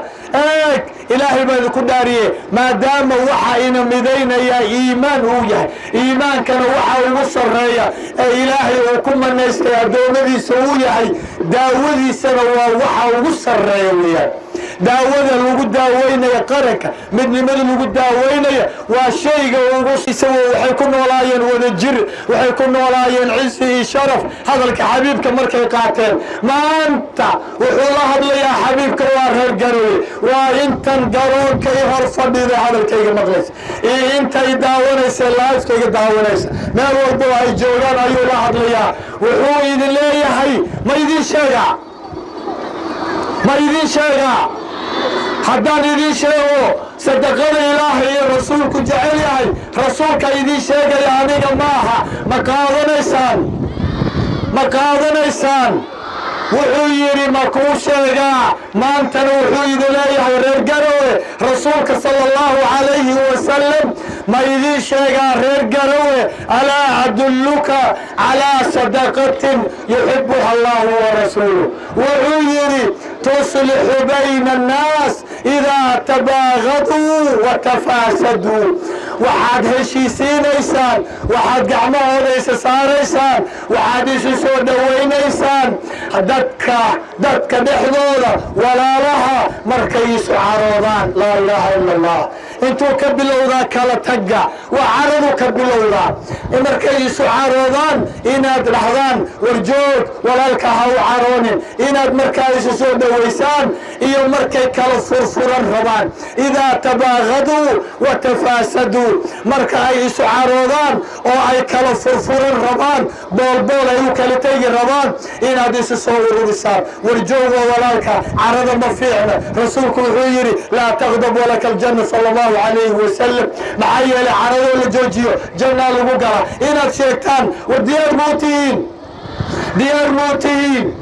ilaahay baa idinku dhaariye, maadaama waxa ina midaynayaa iimaan uu yahay, iimaankana waxa ugu sarreeya ee ilaahay uu ku manaystay addoommadiisa uu yahay, daawadiisana waa waxa ugu sarreeya weeyaan. daawada lagu daaweynaya qaranka, midnimada lagu daaweynaya waa shayga ugu waxay ku noolaayeen wadajir, waxay ku noolaayeen cisi iyo sharaf. hadalka xabiibka markay qaateen, maanta wuxuu la hadlayaa xabiibka waa reer garowe, waa intan garoonka i hor fadhida hadalkayga maqlaysa, iyo intay daawanaysa laafkayga daawanaysa, meel walbo ay joogaan ayuu la hadlayaa. wuxuu idin leeyahay ma idin sheegaa haddaan idiin sheego sadaqada ilaahay iyo rasuulku jecel yahay, rasuulka idiin sheegaya aniga maaha. ma qaadanaysaan? wuxuu yidhi ma kuu sheegaa? maantana wuxuu idin leeyahay reer garowe, rasuulka sala allahu calayhi wasalam ma idiin sheegaa reer garowe, alaa adulluka calaa sadaqatin yuxibuha allahu warasuuluh. wuxuu yidhi tuslixu bayna annaas idaa tabaagaduu watafaasaduu. waxaad heshiisiinaysaan, waxaad gacmahooda isa saaraysaan, waxaad isu soo dhowaynaysaan dadka dhexdooda walaalaha markay isu caroodaan. laa ilaaha ila allah. intuu ka bilowdaa kala tagga waa caradu ka bilowdaa markay isu caroodaan inaad dhahdaan warjoog walaalka ha u caroonin inaad markaa isu soo dhowaysaan iyo markay kala furfuran rabaan idaa tabaaqaduu wa tafaasaduu marka ay isu caroodaan oo ay kala furfuran rabaan boolbool ay u kala tegi rabaan inaad isu soo ururisaan warjooga walaalka carada ma fiicna rasuulku wuxuu yidhi laa taqdab walaka aljanna sala allahu calayhi wasalam maxaa yeelay caradoo la joojiyo jannaa lagu gala inaad sheegtaan war diyaar muu tihiin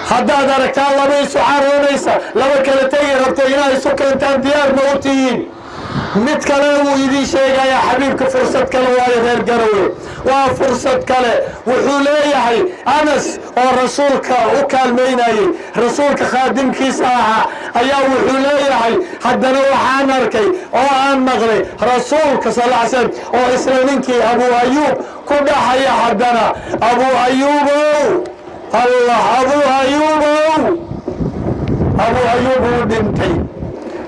haddaad aragtaan laba isu caroonaysa laba kala tegi rabta inaad isu keentaan diyaar ma u tihiin mid kale wuu idiin sheegayaa xabiibka fursad kale waayo reer Garowe waa fursad kale wuxuu leeyahay Anas oo rasuulka u kaalmeynayay rasuulka khaadimkiisa ahaa ayaa wuxuu leeyahay haddana waxaan arkay oo aan maqlay rasuulka sallallahu alayhi wasallam oo isla ninkii Abu Ayyub ku dhaxaya haddana Abu Ayyub dhintay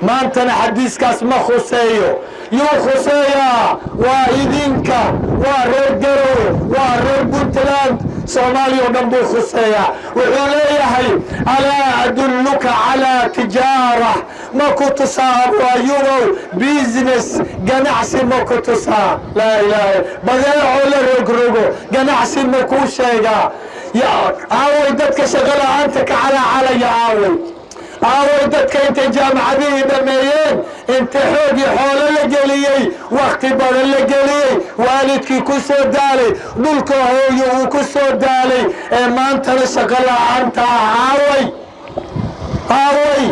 maantana xadiiskaas ma khuseeyo yuu khuseeyaa waa idinka waa reer Garowe waa reer Puntland Soomaaliya oo dhan buu khuseeyaa wuxuu leeyahay alaa adulluka calaa tijaara ma ku tusaa Abu Ayyubow business ganacsi ma ku tusaa laa ilaaha badeeco la rogrogo ganacsi ma kuu sheegaa aaway dadka shaqo la'aanta ka calacalaya aaway dadka intay jaamacadihii dhameeyeen inta xoog iyo xoolo la geliyey waqti badan la geliyey waalidkii ku soo daalay dhulka hooyo uu ku soo daalay ee maantana shaqo la'aanta aaway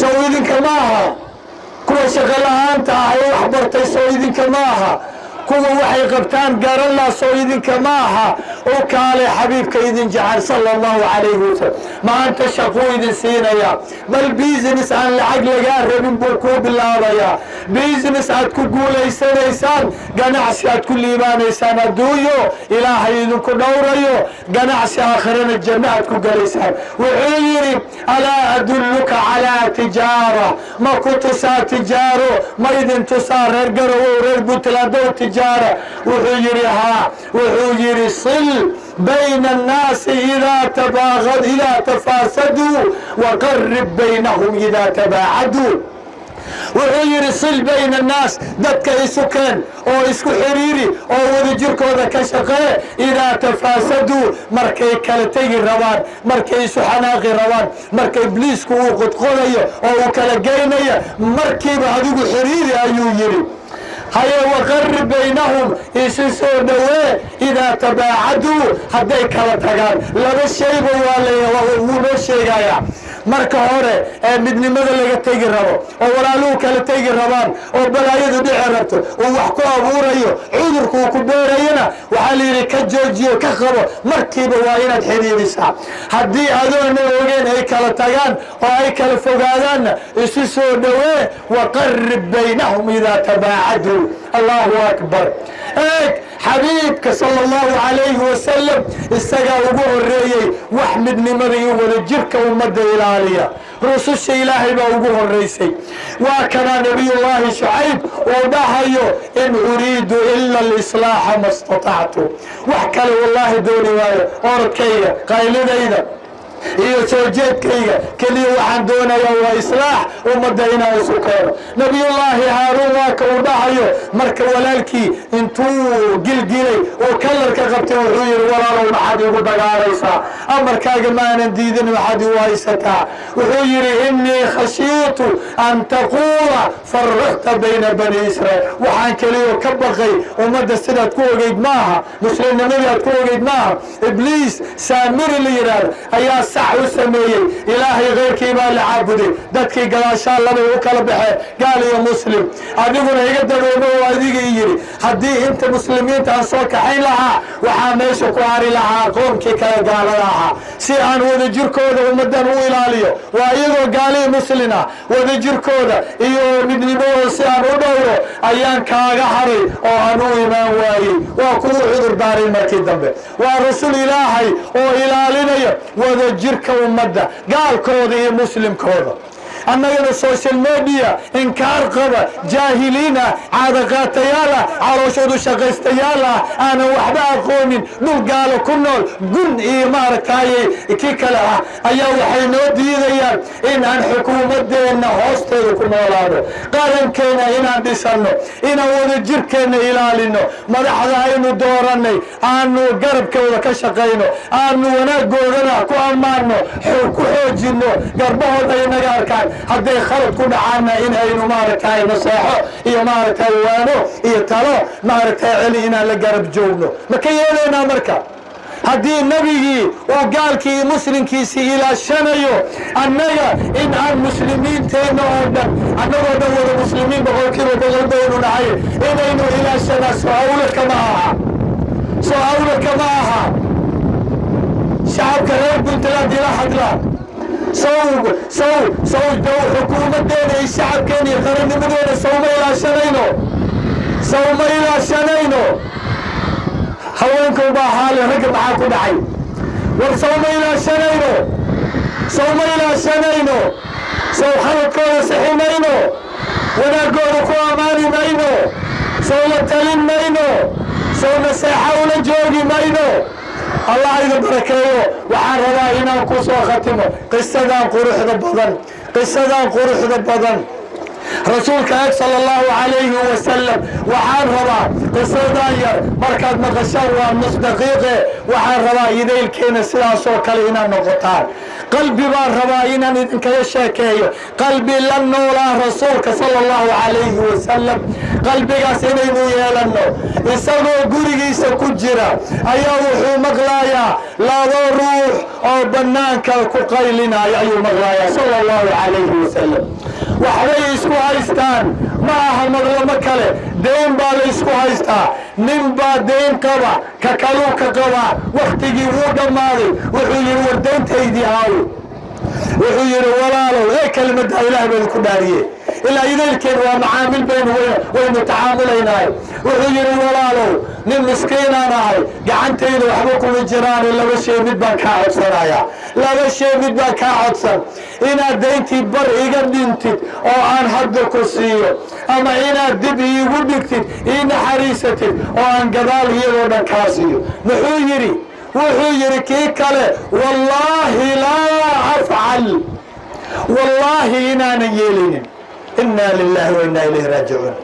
soo idinka maaha kuwa shaqo la'aanta ee wax bartay soo idinka maaha kuwa waxay qabtaan garan la soo idinka maaha oo kaale xabiibka idin jacayl sallallahu alayhi wasallam maanta shaqo idin siinaya bal business aan lacag laga rabin buu ku bilaabaya business aad ku guuleysanaysaan ganacsi aad ku liibaanaysaan adduunyo ilaahay idinku dhowrayo ganacsi aakhirana janno aad ku galaysaan wuxuu yiri alaa adulluka calaa tijaara ma kuntu saa tijaaro ma idin tusaa reer Garowe reer Puntland wuxuu yiri sil بين الناس إذا تفاسدوا وقرب بينهم إذا تباعدوا وغير صل بين الناس دتك إسكان أو إسكو حريري أو ودجرك وذا كشقاء إذا تفاسدوا مركي كالتي الروان مركي سحناغي الروان مركي إبليسكو وقد قولي أو كالجيني مركي بهدوك حريري أيو يري هيا وقرب بينهم يسسو دواء إذا تباعدوا هدي كلا تغان لذا الشيء بوالي الشيء marka hore midnimada laga tagi rabo oo walaaluhu kala tagi rabaan oo balaayadu dhici rabto oo wax ku abuurayo cudurku ku beerayna waxa la yiri ka joojiyo ka qabo markiiba waa inaad xiriirisaa hadii adoon ogeyn ay kala tagaan oo ay kala fogaadaan isu soo dhawee waqarrib baynahum idha tabaacadu Allahu akbar حبيبك صلى الله عليه وسلم استجا وجوه واحمد لمري ولجرك ومد العالية رسول إلهي بوجوه الرئيسي وكان نبي الله شعيب ودعيه إن أريد إلا الإصلاح ما استطعت وحكى والله دوني أوركية قايل إذا iyo soo jeedkayga kaliya waxaan doonayaa islaax ummadayna isukeeno nabiyullaahi haaruun waa ka u dhahayo marka walaalkii intuu gilgilay oo kalarka qabtay wuxuu yiri walaalow maxaad igu dagaalaysaa amarkaaga maanan diidin waxaad igu haysataa wuxuu yiri innii khashiitu an taquula farraqta bayna bani israa'iil waxaan kaliya ka baqay ummadda sidaad ku ogeyd maaha muslimnimadaad ku ogeyd maaha ibliis saamiri la yiraahdo ayaa صح وسميه إلهي غير كيما لعبده دتكي قال شاء الله وكلا بحر قال يا مسلم أديكم يقدر يقولوا أديك يجري هدي أنت مسلمين تنصوك حين لها وحاميش وكواري لها قوم كي قال لها سيان وذجر كودا ومدن وإلاليه وأيضا قال مسلنا وذجر كودا إيو مدني بو سيان ودورو أيان كاغا حري أو أنو إمام واي وكل عذر داري المركي دنبه ورسول إلهي أو إلاليني وذجر jirka ummadda gaalkooda iyo muslimkooda annagana social media inkaar qaba jaahiliina caadaqaatayaala calooshoodu shaqaystayaala aanan waxba aqoonin dhul gaalo ku nool gun iyo maaragtaaye kii kale ah ayaa waxay noo diidayaan in aan xukuumadeenna hoosteeda ku noolaado qarankeena inaan dhisanno inaan wada jirkeenna ilaalino madaxda aynu doorannay aanu garabkooda ka shaqayno aanu wanaaggoodana ku ammaanno ku xoojinno garbahooda inaga arkaan hadday khalad ku dhacaanna inaynu maaragtay naseexo iyo maaragtay waano iyo talo maaragtay celi inaan la garab joogno ma ka yeelaynaa marka haddii nebigii uu gaalkii muslimkiisii ilaashanayo annaga in aan muslimiinteenna oo dhan annagoo dhan wada muslimiin boqolkiiba boqol baynu nahay inaynu ilaashanaa soo awladka ma aha soo awladka ma aha shacabka reer puntland ila hadla sow xukuumadeena iyo shacabkeena iyo qarannimadeena sawma ilaashanayno haweenku baa haale ragga maxaa ku dhacay war sawma ilaashanayno sow khaladkooda sixinayno wanaaggooda ku ammaani mayno sow la talin mayno sow naseexa ula joogi mayno allah idin barakeeyo waxaan rabaa inaan ku soo khatimo qisadan quruxda badan rasuulka ag sala allahu calayhi wasalam waxaan rabaa qisadan yar markaad maqashaan waa nus daqiiqe waxaan rabaa idaylkeena sidaasoo kale inaad noqotaan qalbi baan rabaa inaan idinkaga sheekeeyo qalbi la noolaa rasuulka sala allahu calayhi wasalam qalbigaas inaynu yeelanno isagoo gurigiisa ku jira ayaa wuxuu maqlayaa laba ruux oo bannaanka ku qaylinaya ayuu maqlayaa sala allahu calayhi wasalam waxbay isku haystaan ma aha maqlamo kale dayn baa la isku haystaa nin baa dayn qaba ka kaluu ka qabaa wakhtigii wuu dhammaaday wuxuu yidhi war dayntaydii haayo wuxuu yidhi walaalow ee kelimadda ilaah baynu ku dhaariye ilaa idaylkeen waa macaamil waynu tacaamulaynaayo wuxuu yidhi walaalow nin miskiinaan ahay gacantayda waxba kuma jiraane laba shay mid baan kaa codsan inaad dayntii bar iga dhintid oo aan hadda ku siiyo ama inaad dib iigu dhigtid ii naxariisatid oo aan gadaal iyadoo dhan kaa siiyo wuxuu yidhi kii kale wallaahi laa afcal wallaahi inaanan yeelaynin inaa lilahi wa inaa ilayhi raajicuun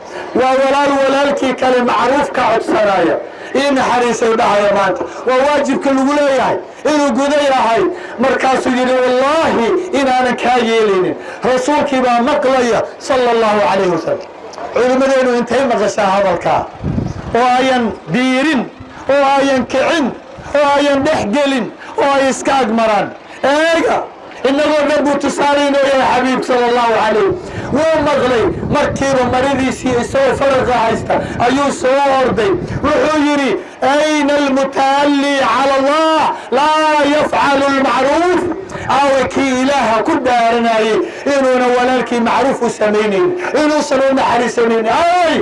waa walaalkii kale macruuf ka codsanaya ii naxariisay dhahaya maanta waa waajibka lagu leeyahay inuu guda yahay markaasuu yidhi wallaahi inaanan kaa yeelaynin rasuulkii baa maqlaya sala allahu calayhi wasalam culimmadeennu intay maqashaa hadalkaa oo ayan diirin oo ayan kicin oo ayan dhex gelin oo ay iska agmaraan eega inagoo dhan buu tusaalaynoo yahay xabiib sala allahu calayh wuu maqlay markiiba maridiisii isagoo faraqa haysta ayuu soo orday wuxuu yidhi ayna almuta'allii cala allah laa yafcalu lmacruuf aawe kii ilaaha ku dhaaranayay inuuna walaalkii macruuf u samaynayn inuusan u naxariisanaynin ay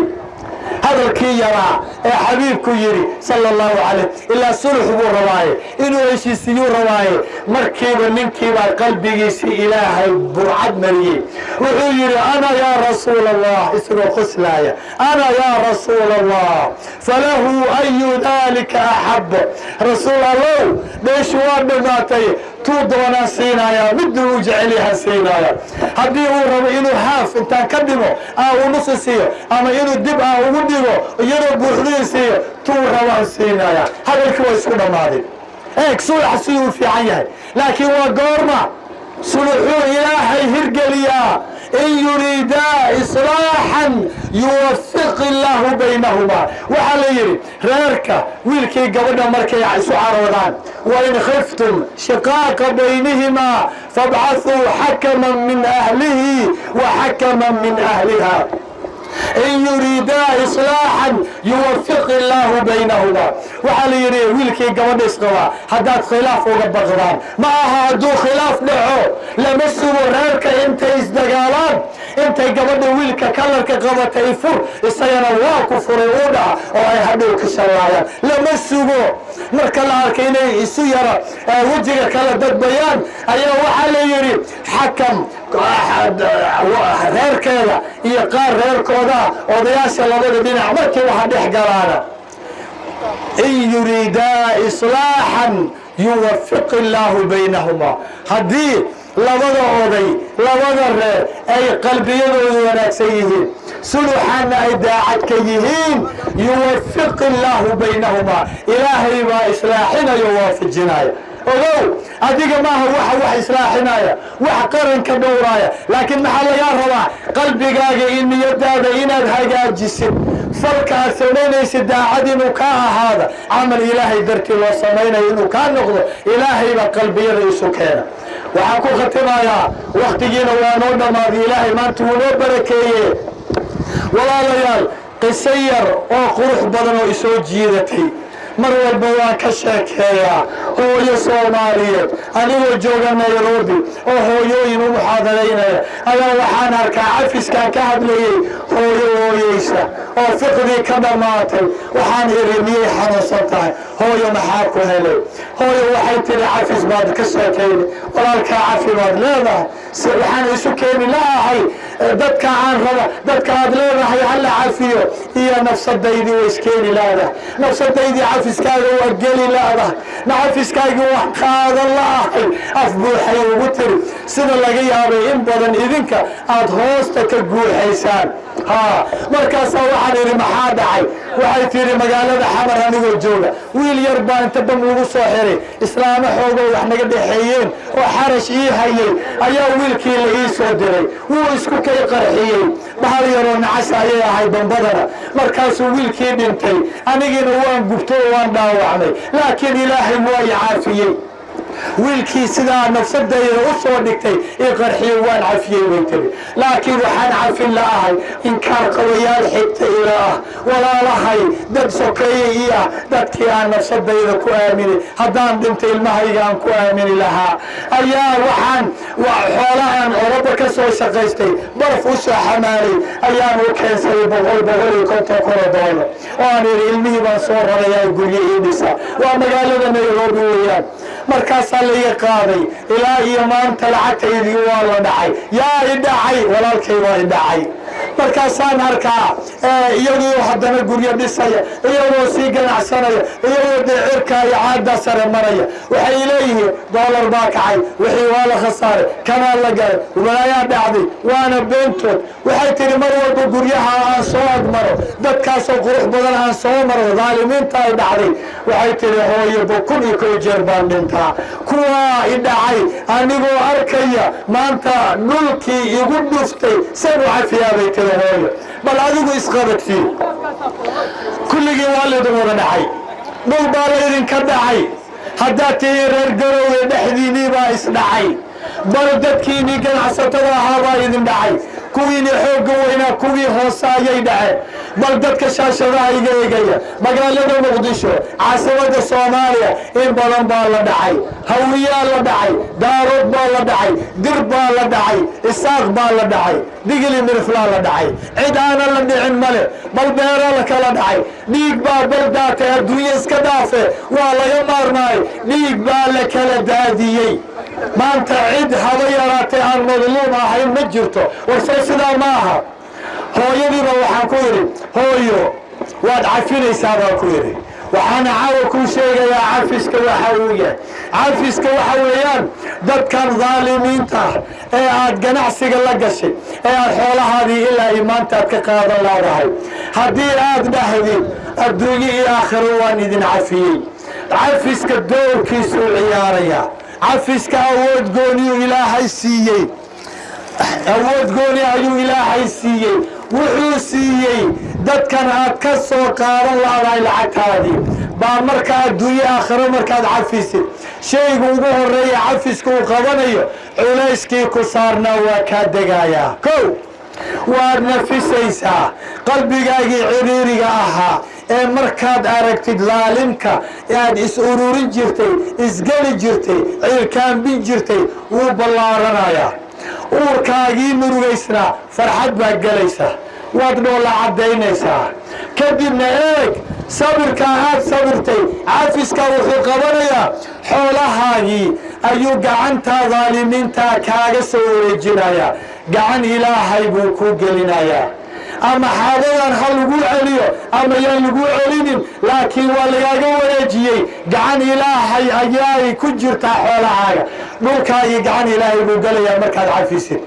hadalkii yaraa ee xabiibku yidhi sala allahu calayh ilaa sulux buu rabaaye inuu heshiisiyuu rabaaye markiiba ninkiibaa qalbigiisii ilaahay burcad mariyey wuxuu yidhi ana yaa rasuula allah isagoo qoslaaya ana yaa rasuula allah falahu ayu dalika axab rasuul allow dheeshu waa dhammaatay tuu doonaan siinayaa miduu u jecel yahan siinayaa haddii uu rabo inuu haaf intaan ka dhimo uu nusi siiyo ama inuu dib ugu dhigo iyadoo buuxdii siiyo tuu rabaan siinayaa hadalkii waa isku dhammaaday eeg sulax siduu fiican yahay laakiin waa goorma suluxuu ilaahay hirgeliyaa in yuriidaa islaaxan yuwafiq illaahu baynahumaa waxaa la yidhi reerka wiilkii gabadha markay isu caroodaan wain khiftum shiqaaqa baynihimaa fabcathuu xakaman min ahlihi wa xakaman min ahliha in yuriidaa islaaxan yuwafiq illaahu baynahumaa waxaa la yidhi wiilkii gabadha isqabaa haddaad khilaaf uga baqdaan ma aha hadduu khilaaf dhaco lama sugo reerka intay isdagaalaan intay gabadha wiilka kalarka qabatay fur isagana waa ku furay uu dhaca oo ay hadhow ka shallaayaan lama sugo marka la arkay inay isu yara wejiga kala dadbayaan ayaa waxaa la yidhi xakam reerkeeda iyo qaar reerkooda odayaasha labada dhinac markii waxa dhex galaana in yuriidaa islaaxan yuwafiq illaahu baynahuma haddii labada oday labada reer ay qalbiyadoodu wanaagsan yihiin suluxaanna ay daacad ka yihiin yuwafiq illaahu baynahuma ilaahay baa islaaxinayo waafajinaya ogow adiga maaha waxa wax islaaxinaya wax qaranka dhowraaya laakiin maxaa lagaa rabaa qalbigaaga iyo niyadaada inaad hagaajisid falka aad samaynaysid daacad inuu kaa ahaada camal ilaahay dartii loo samaynayo inuu kaa noqdo ilaahay baa qalbiyada isu keena waxaan ku khatimayaa waktigiina waa noo dhammaaday ilaahay maanta wuu noo barakeeye walaalayaal qiso yar oo qurux badan oo isoo jiidatay mar walba waan ka sheekeeyaa hooyo soomaaliyeed anigoo jooga nairobi oo hooyooyin u muxaadaraynaya ayaa waxaan arkaa cafiskaan ka hadlayay hooyo hooyeysa oo fiqdii ka dhammaatay waxaan iri miyay xanuunsan tahay hooyo maxaa ku helay hooyo waxay tiri cafis baad ka sheekayni walaalkaa cafi baad leedahay waxaan isu keeni laahay dadka aan raba dadka aad leedahay hala cafiyo iyo nafsadaydii way iskeeni laadahay nafsadaydii cafiskaaga waa geli laadahay nacafiskaagii waa qaadan laahay af buuxay ugu tiri sida laga yaabay in badan idinka aad hoosta ka guuxaysaan markaasaa waxaan idhi maxaa dhacay waxay tiri magaalada xamar anigoo jooga wiil yar baa inta bam ugu soo xiray islaamo xoogoo wax naga dhexeeyeen oo xarash ii hayay ayaa wiilkii la ii soo diray wuu isku kay qarxiyey bahal yaroo nacas ayay ahay bambadana markaasuu wiilkii dhintay anigiina waan gubto oo waan dhaawacmay laakiin ilaahay waa i caafiyey wiilkii sidaa nafsadayda u soo dhigtay ii qarxiyey waan cafiyey way tiri laakiin waxaan cafin la'ahay inkaar qabayaal xigta ila ah walaalahay dad sokeeye ii ah dadkii aan nafsadayda ku aamini haddaan dhintay ilmahayga aan ku aamini lahaa ayaa waxaan xoolahan oraba ka soo shaqaystay baraf u soo xamaalay ayaan u keensaday $150 oo aan idhi ilmihii baan soo rarayaa guryo ii dhisa waa magaalada nairobi weeyaan markaasaa laiga qaaday ilaa iyo maanta lacagtaydii waa la dhacay yaa i dhacay walaalkay waa i dhacay markaasaan arkaa iyagoo haddana guryo dhisaya iyagoo sii ganacsanaya iyagoo deecirka iyo caaddaa sare maraya waxay leeyihiin doolar baa kacay wixii waa la khasaaray kanaa la galay walaayaa dhacday waana beentood waxay tihi mar walba guryaha aan soo agmaro dadkaasoo qurux badan aan soo maro dhaalimiinta ay dhacday waxay tihi hooyo 1,000 jeer baan dhintaa kuwaa i dhacay anigoo arkaya maanta dhulkii igu dhuftay san u cafiyaabay tiri hooyo bal adigu isqabadkii kulligii waa laydin wada dhacay dhul baa laydinka dhacay haddaad tihi reer garowga dhexdiinii baa isdhacay bal dadkiinii ganacsatada ahaa baa idin dhacay kuwiinii xoogga weynaa kuwii hoose ayay dhaceen bal dadka shaashadaha iga egaya magaalada muqdisho caasimada soomaaliya in badan baa la dhacay hawiyaa la dhacay daarood baa la dhacay dir baa la dhacay isaaq baa la dhacay digili miriflaa la dhacay cid aana la dhicin male bal beera la kala dhacay dhiig baa baldaatay adduunye iska dhaafe waa laga maarmaay dhiig baa la kala daadiyey maanta cid haba yaraatay aan madluum ahayn ma jirto warsoo sidaa ma aha hooyadiiba waxaan ku yidhi hooyo waad cafinaysaa baan ku yidhi waxaana caawa kuu sheegayaa cafiska waxa uu yahay cafiska waxa weeyaan dadkan dhaalimiinta ee aad ganacsiga la gashay ee aad xoolahaadii ilaa iyo maanta aad ka qaadan laadahay haddii aad dhahdid adduunye iyo aakhiro waan idin cafiyey cafiska doorkiisuu ciyaaraya cafiska awood gooniyuu ilaahay siiyey awood gooni ayuu ilaahay siiyey wuxuu siiyey dadkan aad ka soo qaadan laadahay lacagtaadii baa markaa adduunye aakhiro markaad cafisid shaygu ugu horeeya cafiska uu qabanayo culayskii ku saarnaa waa kaa degayaa kow waad nafisaysaa qalbigaagii ciriiriga ahaa markaad aragtid daalimka aad is ururin jirtay isgeli jirtay ciilkaambin jirtay wuu ballaaranayaa uurkaagii murugaysnaa farxad baa gelaysa waad dhoola caddaynaysaa kadibna eeg sabirka aad sabirtay cafiska wuxuu qabanayaa xoolahaagii ayuu gacanta daalimiinta kaaga soo wareejinayaa gacan ilaahay buu ku gelinayaa ama xaadadan ha lagu celiyo ama yaan lagu celinin laakiin waa lagaaga wareejiyey gacan ilaahay ayaay ku jirtaa xoolahaaga dhulkaagii gacan ilaahay buu gelayaa markaad cafisid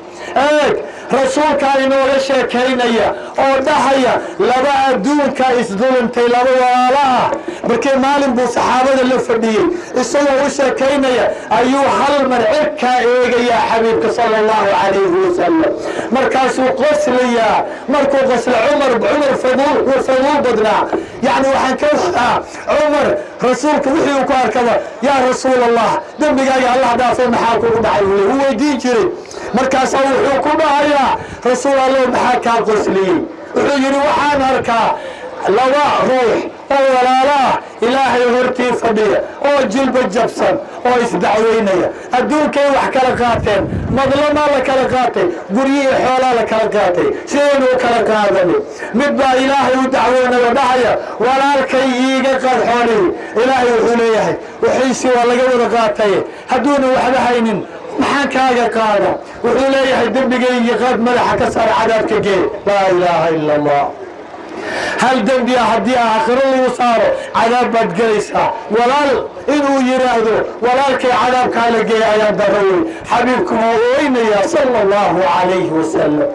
eeg rasuulkaa inooga sheekaynaya oo dhahaya laba adduunka isdulumtay laba walaalo ah markii maalin buu saxaabada la fadhiyey isagoo u sheekaynaya ayuu hal mar cirkaa eegayaa xabiibka sala allahu calayhi wasalam markaasuu qoslayaa markuu qosla cumar faduul badnaa yacni waxaan ka wadaa cumar rasuulka wixii uu ku arkaba yaa rasuul allah dembigaaga allah dhaafay maxaa kugu dhacay wuu weydiin jiray markaasaa wuxuu ku dhahayaa rasuul allah maxaa kaa qosliyey wuxuu yidhi waxaan arkaa laba ruux oo walaalo ah ilaahay hortii fadhiya oo jilba jabsan oo isdacweynaya adduunkay wax kala qaateen madlamaa la kala qaatay guryihii xoolaa la kala qaatay sidaynu u kala qaadani mid baa ilaahay u dacweynayo dhahaya walaalkay iiga qaad xoolihii ilaahay wuxuu leeyahay wixiisii waa laga wada qaatay hadduuna waxba haynin maxaan kaaga qaada wuxuu leeyahay dembigaygii qaad madaxa ka saar cadaabka gee laa ilaaha ila allah hal dembiya haddii aakhiro lagu saaro cadaab baad gelaysaa walaal inuu yidhaahdo walaalkay cadaabkaa la geeya ayaan darrawey xabiibku wuu oynayaa sala allahu calayhi wasalam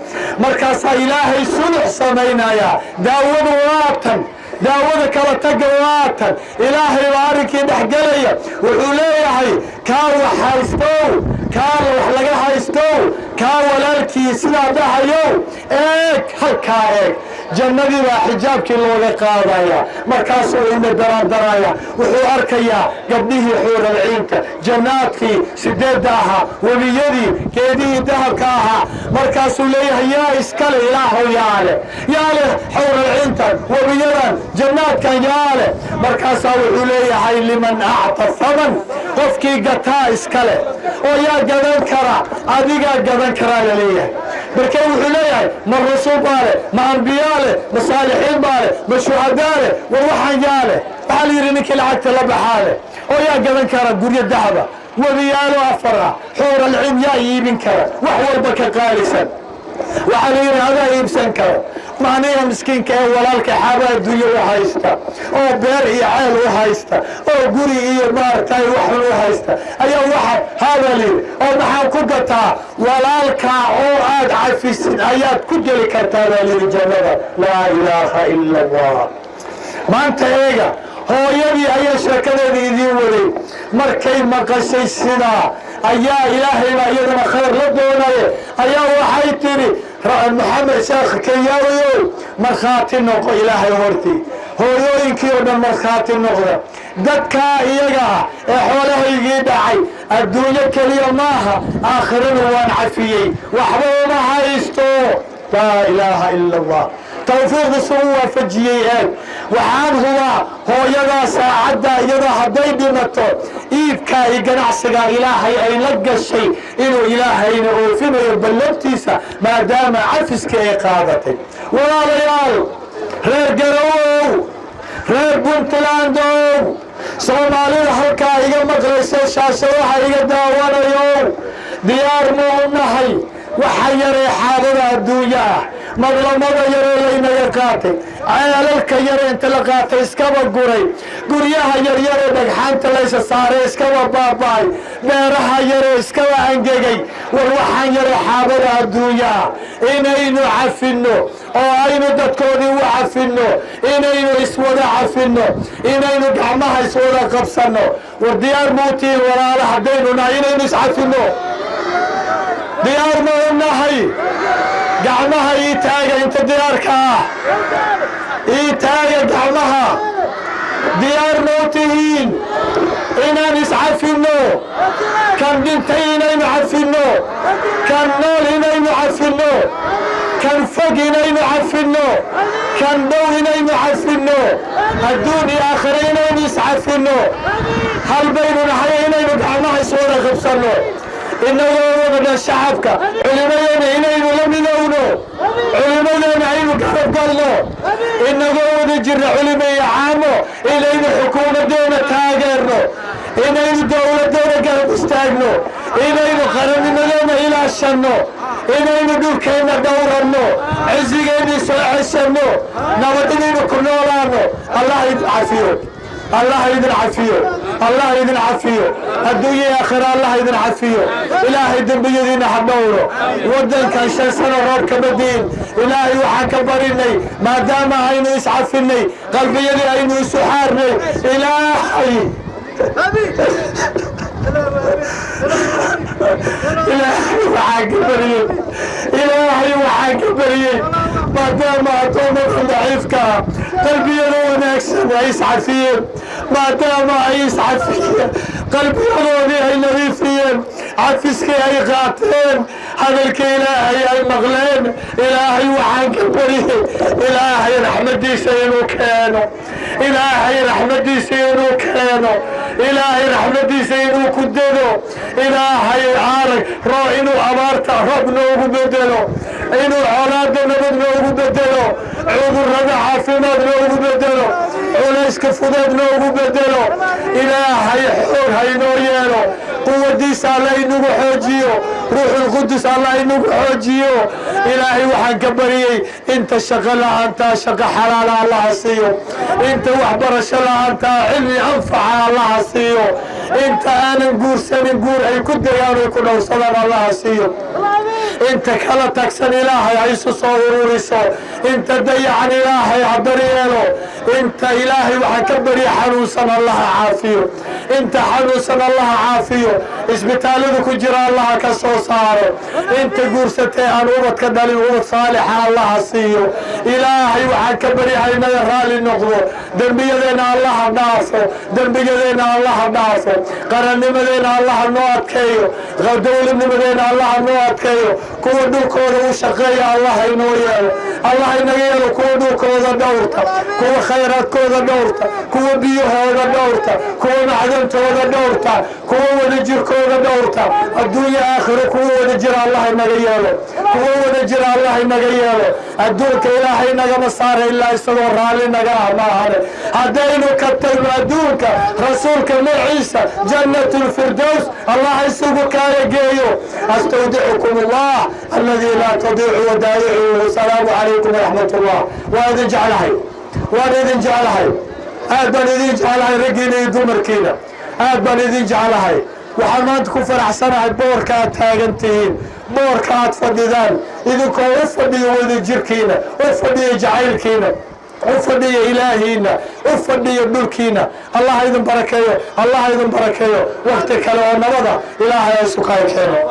markaasaa ilaahay sulux samaynayaa daawadu waatan daawada kala taga waatan ilaahay baa arrinkii dhexgelaya wuxuu leeyahay kaa wax haystow kaa wax laga haystow kaa walaalkii sidaa dhahayow eeg halkaa eeg jannadii baa xijaabkii looga qaadaya markaasuu ina daraandaraya wuxuu arkayaa gabdhihii xuuralciinta jannaadkii sideedda ahaa webiyadii geedihii dahabka ahaa markaasuu leeyahay yaa iskale ilaahow yaale yaale xuuralciintan webiyadan jannaadkan yaale markaasaa wuxuu leeyahay liman acta haman qofkii gataa iskale oo yaa gadan kara adigaa gadan karaa la leeyahay markee wuxuu leeyahay ma rasuul baa leh ma ambiyaa leh ma saalixiin baa leh ma shuhadaa leh war waxaan yaa leh waxaa la yidhi ninkii lacagta la baxaa leh oo yaa gadan kara guryo dahaba webiyaalo afar ah xuuralciin yaa iibin kara wax walba ka qaalisan waxaa la yidhi adaa iibsan kara macniha miskiinka ee walaalka xaaba adduunye u haysta oo beer iyo ceel u haysta oo guri iyo maaragtay waxun u haysta ayaa waxa haabaa layidhi oo maxaan ku gataa walaalkaa oo aad cafisid ayaad ku geli kartaa baa layidhi jannada laa ilaaha ila allah maanta eega hooyadii ayaa sheekadeeda idiin waday markay maqashay sidaa ayaa ilaahay baa iyadana khayr la doonaye ayaa waxay tidhi maxamed sheekh kayaawayow markhaati noqo ilaahay hortii hooyooyinkii oo dhan markhaati noqda dadkaa iyaga ah ee xoolahaygii dhacay adduunyo keliya maaha aakhiradu waan cafiyey waxba uma haysto laa ilaaha ila allah tawfiiqda suu waafajiyey eeg waxaan hubaa hooyadaa saacadda iyadoo hadday dhimato iibkaa iyo ganacsigaa ilaahay ay la gashay inuu ilaahayna oofinayo ballantiisa maadaama cafiska ay qaadatay walaalayaal reer garowow reer puntlandow soomaalida halkaa iga maqlaysa shaashadaha iga daawanayow diyaar muu u nahay waxa yaree xaadada adduunya ah madlamada yaree laynaga qaatay ceelalka yare inta la qaatay iskaba guray guryaha yaryaree dhagxaanta laysa saaray iskaba baaba'ay beeraha yaree iskaba angegay war waxaan yare xaadada adduunya ah inaynu cafinno oo aynu dadkoodii u cafinno inaynu iswada cafinno inaynu gacmaha iswada qabsanno war diyaar muutiin walaala haddaynu nahay inaynu iscafinno diyaar ma u nahay gacmaha ii taaga inta diyaarka ah ii taaga gacmaha diyaar mau tihiin inaan iscafinno kan dhintay inaynu cafinno kan nool inaynu cafinno كان فقنا إنه عفنه كان دوينا إنه عفنه الدنيا آخرين إنه يسعفنه هل بيننا حيينا إنه قعنا يسونا خبصنه إنه يوم الشعبك علمنا إنه لم ينونه علمنا إنه قرب قلنا إنه يوم الجر علمي عامه إنه حكومة دون تاجرنا إنه دولة دون قرب استاجنا إنه قرننا لنا إلى الشنو إنه دول كينا دورنا عزيقين عشنو نودين كنا لانو الله يعافيه الله يدن عافيه الله يدن عافيه الدنيا آخر الله يدن عافيه إلهي يدن بيدينا حدوره ودن كان 6 سنة رب كبدين إلهي وحكبرني ما دام عينه يسعفني قلبي يدي عينه يسحرني إلهي إلهي وحكبرني إلهي وحكبرني ما دام أعطونا ضعيفك قلبي يدون أكسن يسعى فيه ما دام يسعى فيه قلبي يدون أي نظيفين عفسك أي غاتين هذا الكإلهي أي مغلين إلهي وحكبرني إلهي رحمتي سينو كانوا إلهي رحمتي سينو كانوا إلهي رحمتي سينو كدنو إلهي عارك رو إنو أمارته ربنا وبدلو إنو عولاد نبدنا وبدلو عذر رضا عافينا وبدلو علاش كفضنا وبدلو إلهي حور هينو يالو قوة ديس الله إنو حوجيو روح القدس الله إنو حوجيو إلهي وحن كبري انت شغل انت شغل حلال الله سيو انت وحبر شلا انت علمي انفع الله سيو انت انا نقول سنقول اي كد يا يكون وصل الله سيو انت كلا تكسن إلهي عيسو صوروري صو انت ضيع عن إلهي عبريالو انت إلهي وحكبري حنوسا الله عافيه انت حنوسا الله عافيه اسبتالذك جرى الله كسو صارو انت قرستي عن وضت كدالي وضت صالحة الله سيو إلهي وحكبري عينا يرالي النقضو دربي يدينا الله نافو دربي يدينا الله نافو قرن مدينا الله نوات كيو غدول مدينا الله نوات كيو كو دوكودا وشقيا الله ينويل الله ينويل كو دوكودا دورتا كو خيرات كودا دورتا كو بيوهودا دورتا كو معدنتودا دورتا كو ونجر كودا دورتا الدنيا آخر كو ونجر الله ينويل كو ونجر الله ينويل الدنيا إلهي نغم صار إلا يسدور رالي نغم ماهر هدينو كتب الدنيا رسولك من عيسى جنة الفردوس الله يسوقك يا جيو استودعكم الله الذي لا تضيع ودائعه. السلام عليكم ورحمة الله. وهذا جعلها وهذا جعلها هذا الذي جعلها رجلي دمركينا هذا الذي جعلها وحمادكم فرح سنة بوركات تاجنتين بوركات فديدان إذا كان وفدي ولد جركينا وفدي جعيلكينا وفدي إلهينا وفدي ملكينا الله يذن بركيه الله يذن بركيه وقتك لو نبض إلهي يسوع خير.